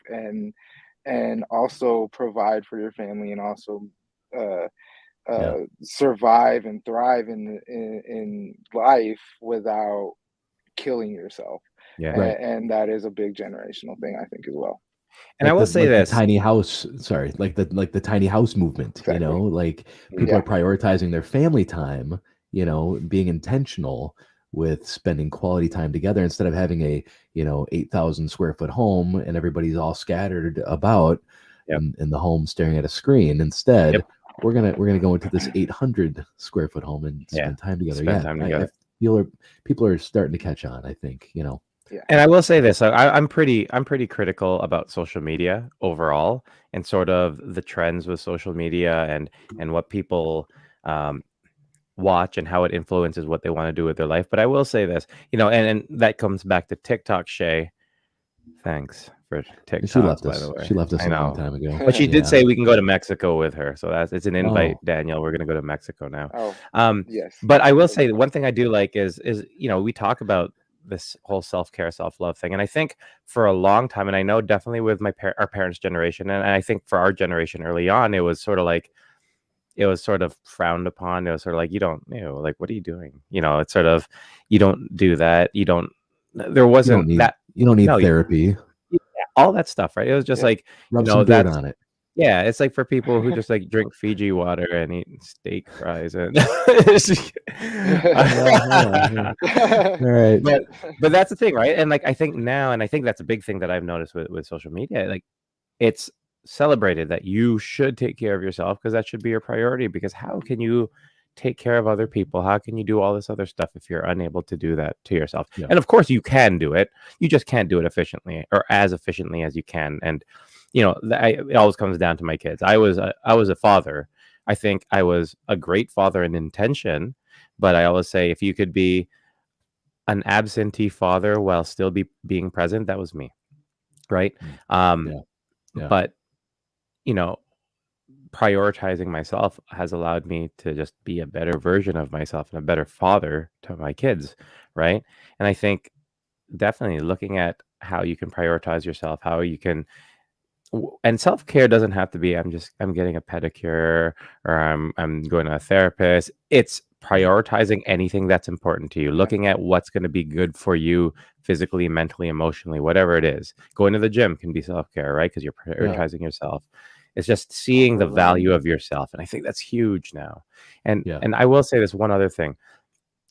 and also provide for your family, and also survive and thrive in life without killing yourself. Yeah. Right. And that is a big generational thing, I think, as well. And I will say this: the tiny house. Sorry, like the tiny house movement. Exactly. Like people are prioritizing their family time. Being intentional with spending quality time together instead of having a 8,000 square foot home and everybody's all scattered about in the home staring at a screen. Instead, we're gonna go into this 800 square foot home and spend time together. I feel people are starting to catch on, I think. And I will say this: I'm pretty critical about social media overall, and sort of the trends with social media and what people watch and how it influences what they want to do with their life. But I will say this, and that comes back to TikTok. Shea, thanks for TikTok. She left by us. the way. She left us I a know. long time ago. But she did say we can go to Mexico with her, so it's an invite, Daniel. We're gonna go to Mexico now. Yes. But I will say one thing I do like is we talk about this whole self-care, self-love thing, and I think for a long time, and I know definitely with our parents' generation, and I think for our generation early on, it was sort of frowned upon. It was sort of like, you don't, like, what are you doing? It's sort of, you don't do that. There wasn't that. You don't need therapy. All that stuff, right? It was just like, rub some dirt on it. Yeah, it's like for people who just like drink Fiji water and eat steak fries and all right. But that's the thing, right? And like I think now, and I think that's a big thing that I've noticed with social media, like it's celebrated that you should take care of yourself, because that should be your priority. Because how can you take care of other people? How can you do all this other stuff if you're unable to do that to yourself? Yeah. And of course you can do it. You just can't do it efficiently, or as efficiently as you can. And it always comes down to my kids. I was a father. I think I was a great father in intention, but I always say, if you could be an absentee father while still being present, that was me, right? But prioritizing myself has allowed me to just be a better version of myself and a better father to my kids, right? And I think definitely looking at how you can prioritize yourself, how you can. And self-care doesn't have to be I'm getting a pedicure, or I'm going to a therapist. It's prioritizing anything that's important to you, looking at what's going to be good for you physically, mentally, emotionally, whatever it is. Going to the gym can be self-care, right? Because you're prioritizing yourself. It's just seeing the value of yourself. And I think that's huge now. And I will say this one other thing.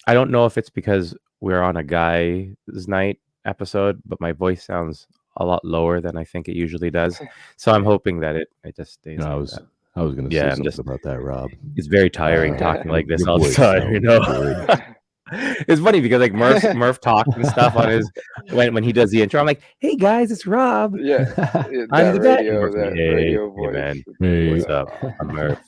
I don't know if it's because we're on a guy's night episode, but my voice sounds a lot lower than I think it usually does. So I'm hoping that it just stays No, like that. I was going to say something about that, Rob. It's very tiring talking like this your all the voice time, sounds you know. good. It's funny because like Murph talks and stuff on his when he does the intro. I'm like, "Hey guys, it's Rob." Yeah, I'm the radio hey, voice. man. Hey. What's up? I'm Murph.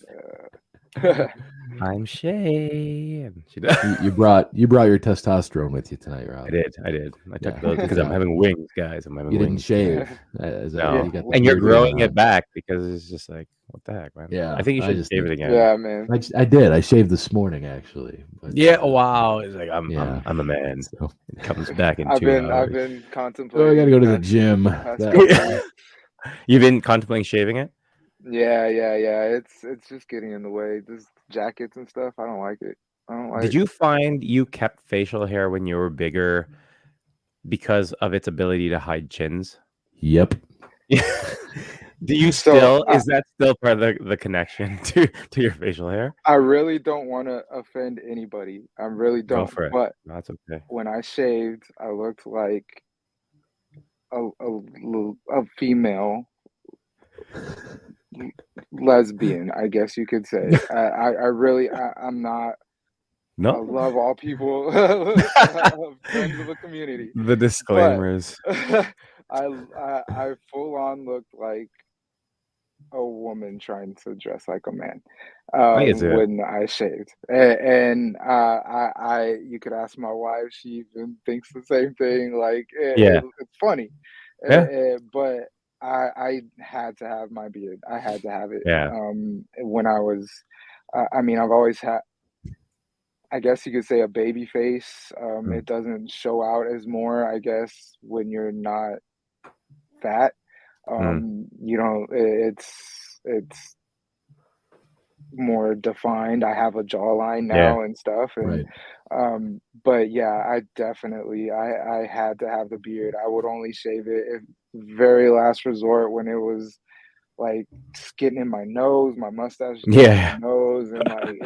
I'm Shea. And she does. You brought your testosterone with you tonight, Rob. I did. I took Yeah. those because I'm having wings, guys. I'm having You didn't wings. shave. No. You got the And you're beard growing going it on. back because it's just like, what the heck, man? Yeah, I think you I should just shave it think- again. Yeah, man. I did. I shaved this morning, actually. But, Yeah. Wow. It's like I'm a man. So, It comes back in I've 2 been hours. contemplating. oh, I got to go to the past- gym. past That- couple weeks. You've been contemplating shaving it? Yeah. It's just getting in the way. This jackets and stuff. I don't like it. I don't like. Did you find you kept facial hair when you were bigger because of its ability to hide chins? Yep. Do you So, still? Is that still part of the connection to your facial hair? I really don't want to offend anybody. I really Go don't. for it. But No, that's okay. when I shaved, I looked like a female lesbian, I guess you could say. I'm not. I No, love all people, friends of the community. the disclaimers. I full on looked like a woman trying to dress like a man I can see it. when I shaved, and you could ask my wife; she even thinks the same thing. Like, Yeah. it's funny, Yeah. but I had to have my beard. I had to have it. Yeah. When I was, I mean, I've always had. I guess you could say a baby face. It doesn't show out as more, I guess, when you're not fat. You know, it's more defined. I have a jawline now and stuff, and Right. but yeah, I definitely I had to have the beard. I would only shave it if very last resort when it was like just getting in my nose, my mustache, getting in my nose, and like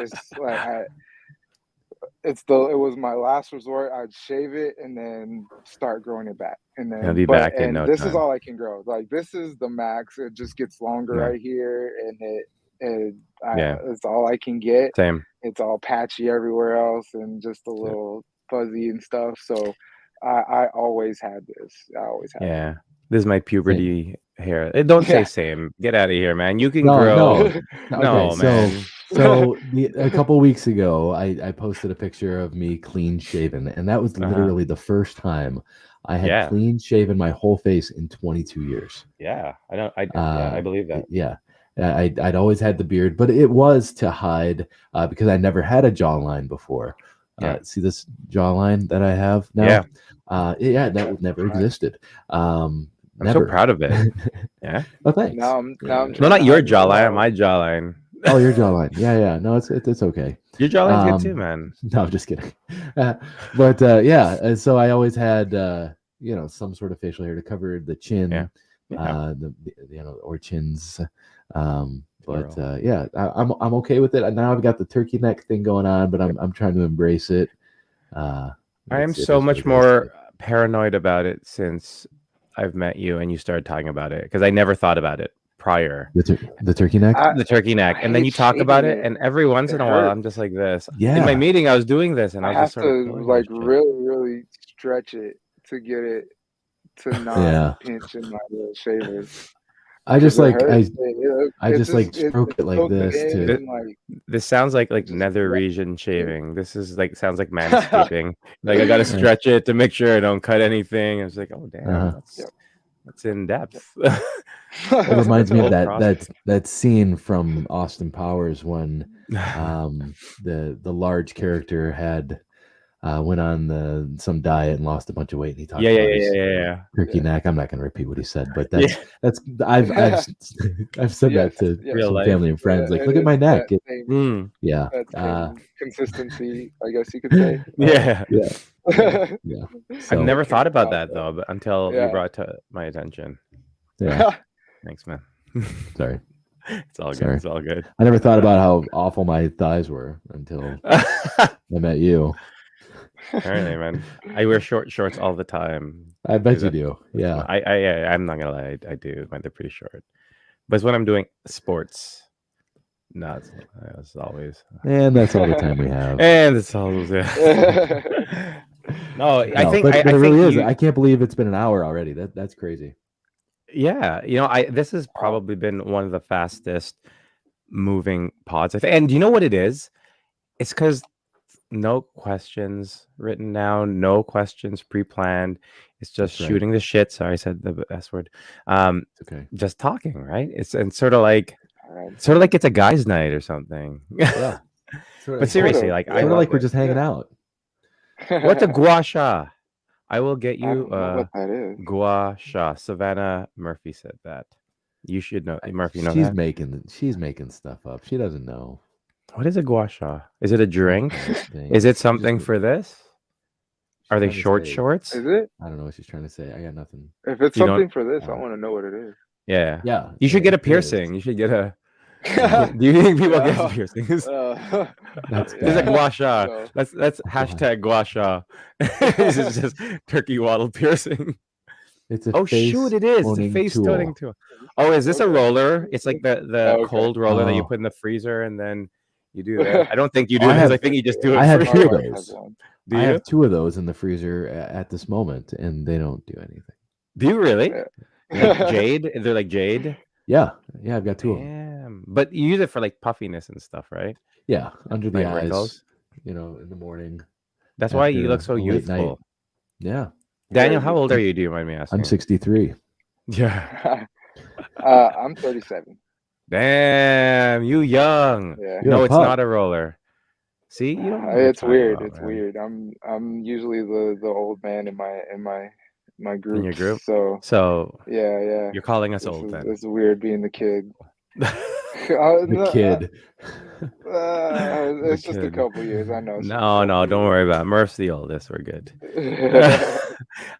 it's like it was my last resort. I'd shave it and then start growing it back, and then It'll be back in no this time. is all I can grow. Like this is the max. It just gets longer Yeah. right here, and Yeah. it's all I can get. Same. It's all patchy everywhere else, and just a little fuzzy and stuff. So I always had this. I always had. Yeah. This is my puberty hair. Don't say Yeah. same. Get out of here, man. You can No, grow. no. No, Okay, man. So a couple weeks ago, I posted a picture of me clean shaven, and that was literally the first time I had clean shaven my whole face in 22 years. Yeah. I believe that. Yeah. I'd always had the beard, but it was to hide because I never had a jawline before. See this jawline that I have now? Yeah. That never existed. I'm Never. so proud of it. Yeah. Oh, thanks. Now I'm No, trying not to your hide it jawline. all. My jawline. Oh, your jawline. Yeah. No, it's okay. Your jawline's good too, man. No, I'm just kidding. But and so I always had some sort of facial hair to cover the chin, or chins. I'm okay with it. Now I've got the turkey neck thing going on, but I'm trying to embrace it. I am so much more paranoid about it since I've met you and you started talking about it, because I never thought about it prior. The turkey neck. The turkey neck, and then you talk about it, and every once in a while, I'm just like this. Yeah. In my meeting, I was doing this, and I I was have just sort of to feeling like this shit. really, really stretch it to get it to not pinch in my little shavers. I just like I It's just like stroke it like so this thin too. and, like, This sounds like nether region shaving. This is like sounds like manscaping. Like I gotta stretch it to make sure I don't cut anything. It's like, oh damn, that's in depth. It reminds me of Process. that scene from Austin Powers when the large character had went on some diet and lost a bunch of weight, and he talked about his turkey neck. I'm not going to repeat what he said, but that's I've said that to some family and friends. Like, look at my neck. That consistency, I guess you could say. Yeah. So, I've never thought about that though, but until you brought it to my attention. Yeah. Thanks, man. Sorry. It's all good. It's all good. I never thought about how awful my thighs were until I met you. Apparently, man. I wear short shorts all the time. I bet you That's- do. Yeah. I'm not gonna lie. I do. Man, they're pretty short. But it's when I'm doing sports. No, it's always. And that's all the time we have. And it's always. Yeah. No, I No, think. but I it think really is. you- I can't believe it's been an hour already. That's crazy. Yeah, this has probably been one of the fastest moving pods. And you know what it is? It's because no questions written down, no questions pre-planned. It's just That's right. shooting the shit. Sorry, I said the S word. It's okay. Just talking, right? It's sort of like it's a guys' night or something. Yeah. But seriously, like I sort of love like we're it. just hanging out. What's a gua sha? I will get I you don't know what that is. gua sha. Savannah Murphy said that. You should know. Murphy, you know She's that? making stuff up. She doesn't know. What is a gua sha? Is it a drink? Thing. Is it She's something just- for this? she's Are they trying to short say- shorts? Is it? I don't know what she's trying to say. I got nothing. If it's You don't- something for this, I Oh. want to know what it is. Yeah. Yeah. You should get a it is. piercing. You should get a. Do you think people No. get piercings? That's There's a bad. gua sha. No. That's hashtag gua sha. This is just turkey waddle piercing. It's a Oh face shoot! It is. It's a toning face tool. toning tool. Oh, is this a roller? It's like the Oh, okay. cold roller that you Oh. put in the freezer and then you do that. I don't think you do I this. have- I think you just do it. I have for two you. of My wife those. has one. Do I you? have 2 of those in the freezer at this moment, and they don't do anything. Do you really? Yeah. Like jade? They're like jade. Yeah, I've got 2 of them. Damn. But you use it for like puffiness and stuff, right? Yeah, under the Like eyes, wrinkles? in the morning. That's why you After look so a late night. youthful. Yeah, Daniel, how old are you? Do you mind me asking? I'm 63. Yeah. I'm 37. Damn, you young. Yeah. You're No, a it's pup. not a roller. See, you don't know what It's you're talking weird. about, It's man. weird. I'm usually the old man in my group. In your group? So So yeah. you're calling us This old is then. it's weird being the kid. The kid. It's just a kid. couple years. I know. it's just a No, couple don't years. worry about it. Murph's the oldest. We're good.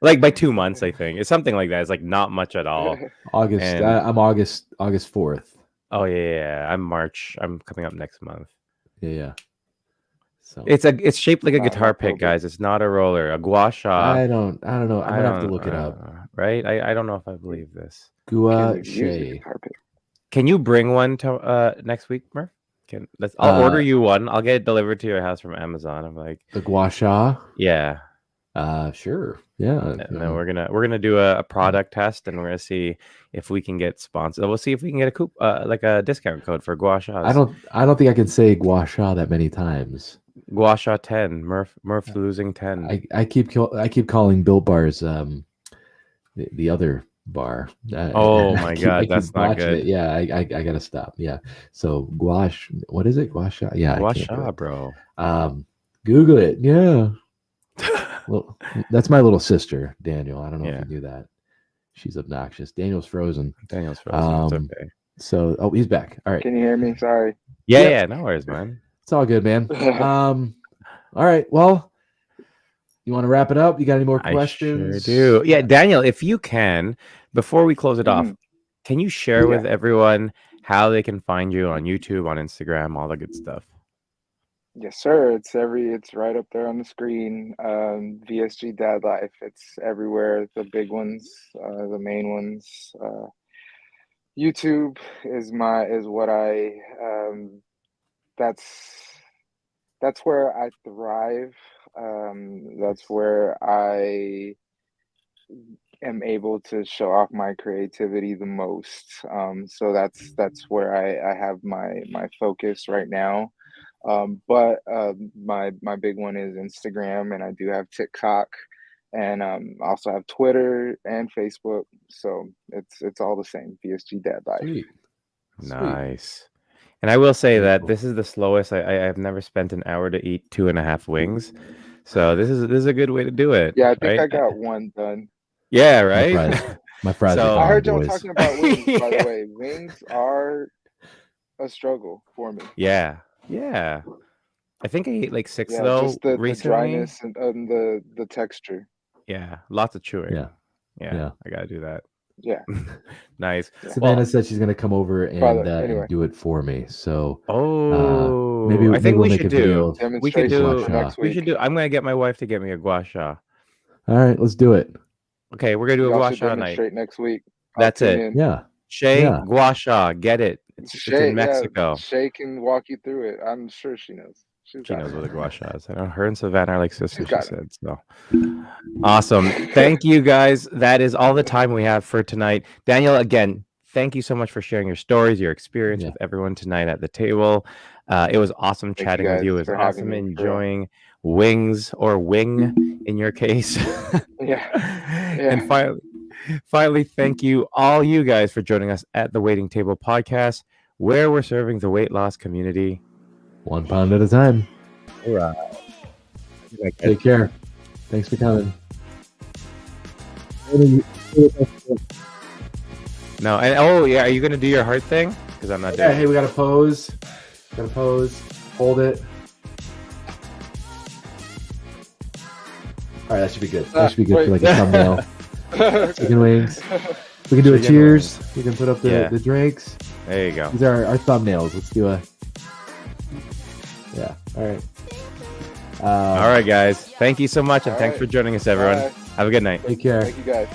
Like by 2 months, I think. It's something like that. It's like not much at all. August. And- I'm August 4th. Oh yeah. I'm March. I'm coming up next month. Yeah. So It's shaped like a Not guitar pick, October. guys. It's not a roller. A gua sha. I don't know. I'm gonna have to look it up. Right? I don't know if I believe this. Gua Kids use a Shea. guitar pick. Can you bring one to next week, Murph? I'll order Uh, you one. I'll get it delivered to your house from Amazon. I'm like, The gua sha. yeah. Sure. Yeah. And then we're gonna do a product test, and we're gonna see if we can get sponsored. We'll see if we can get a like a discount code for gua sha. I don't think I can say gua sha that many times. Gua sha 10. Murph's losing 10. I keep calling Built Bars the other bar. Oh I my keep- God, I keep that's not botching good. it. Yeah, I gotta stop. Yeah. So gouache, what is it? Gua sha? Yeah, Gua I can't do sha, it. bro. Google it. Yeah. Well, that's my little sister, Daniel. I don't know Yeah. if you knew that. She's obnoxious. Daniel's frozen. Daniel's frozen. It's okay. So, he's back. All right. Can you hear me? Sorry. Yeah, no worries, man. It's all good, man. All right. Well, you want to wrap it up? You got any more questions? I sure do. Yeah, Daniel, if you can, before we close it off, Mhm. can you share Yeah. with everyone how they can find you on YouTube, on Instagram, all the good stuff? Yes, sir. It's right up there on the screen. VSG Dad Life. It's everywhere. The big ones, the main ones. YouTube is what I that's where I thrive. That's where I am able to show off my creativity the most. So that's where I have my focus right now. But my big one is Instagram, and I do have TikTok, and also have Twitter and Facebook. So it's all the same. VSG Dad Life. Sweet. Sweet. Nice. And I will say Very that cool. this is the slowest. I've never spent an hour to eat 2.5 wings. So this is a good way to do it. Yeah, I think right? I got one done. Yeah, My right? fries. My fries So- are I gone, heard y'all boys. talking about wings, by Yeah. the way. Wings are a struggle for me. Yeah. I think I ate like 6 Yeah, though just the recently. dryness and the texture. Yeah, lots of chewing. Yeah. Yeah, I gotta do that. Yeah. Nice. Yeah. Savannah said she's gonna come over and, anyway. and do it for me. So maybe I think maybe we'll we make should a video. We could do next week. We should do. I'm gonna get my wife to get me a gua sha. All right, let's do it. Okay, we're gonna do a Y'all gua should sha night. demonstrate next week. That's it. In. Yeah. Shea Yeah. gua sha, get it. It's in Mexico. Yeah, Shea can walk you through it. I'm sure she knows. She knows what a gua sha is. I know her and Savannah are like sisters, she said. So awesome. Thank you guys. That is all the time we have for tonight. Daniel, again, thank you so much for sharing your stories, your experience with everyone tonight at the table. It was awesome chatting with you. It was awesome enjoying wings or wing in your case. And finally, thank you all you guys for joining us at the Waiting Table Podcast, where we're serving the weight loss community 1 pound at a time. All right. Take care. Thanks for coming. No, and are you gonna do your heart thing? Because I'm not doing. Hey, we gotta pose. Hold it. All right, that should be good. That should be good for like a thumbnail. Chicken wings. We can do a cheers. We can put up the drinks. There you go. These are our thumbnails. Let's do a. Yeah. All right. All right, guys. Thank you so much, and thanks for joining us, everyone. Bye. Have a good night. Take care. Thank you, guys.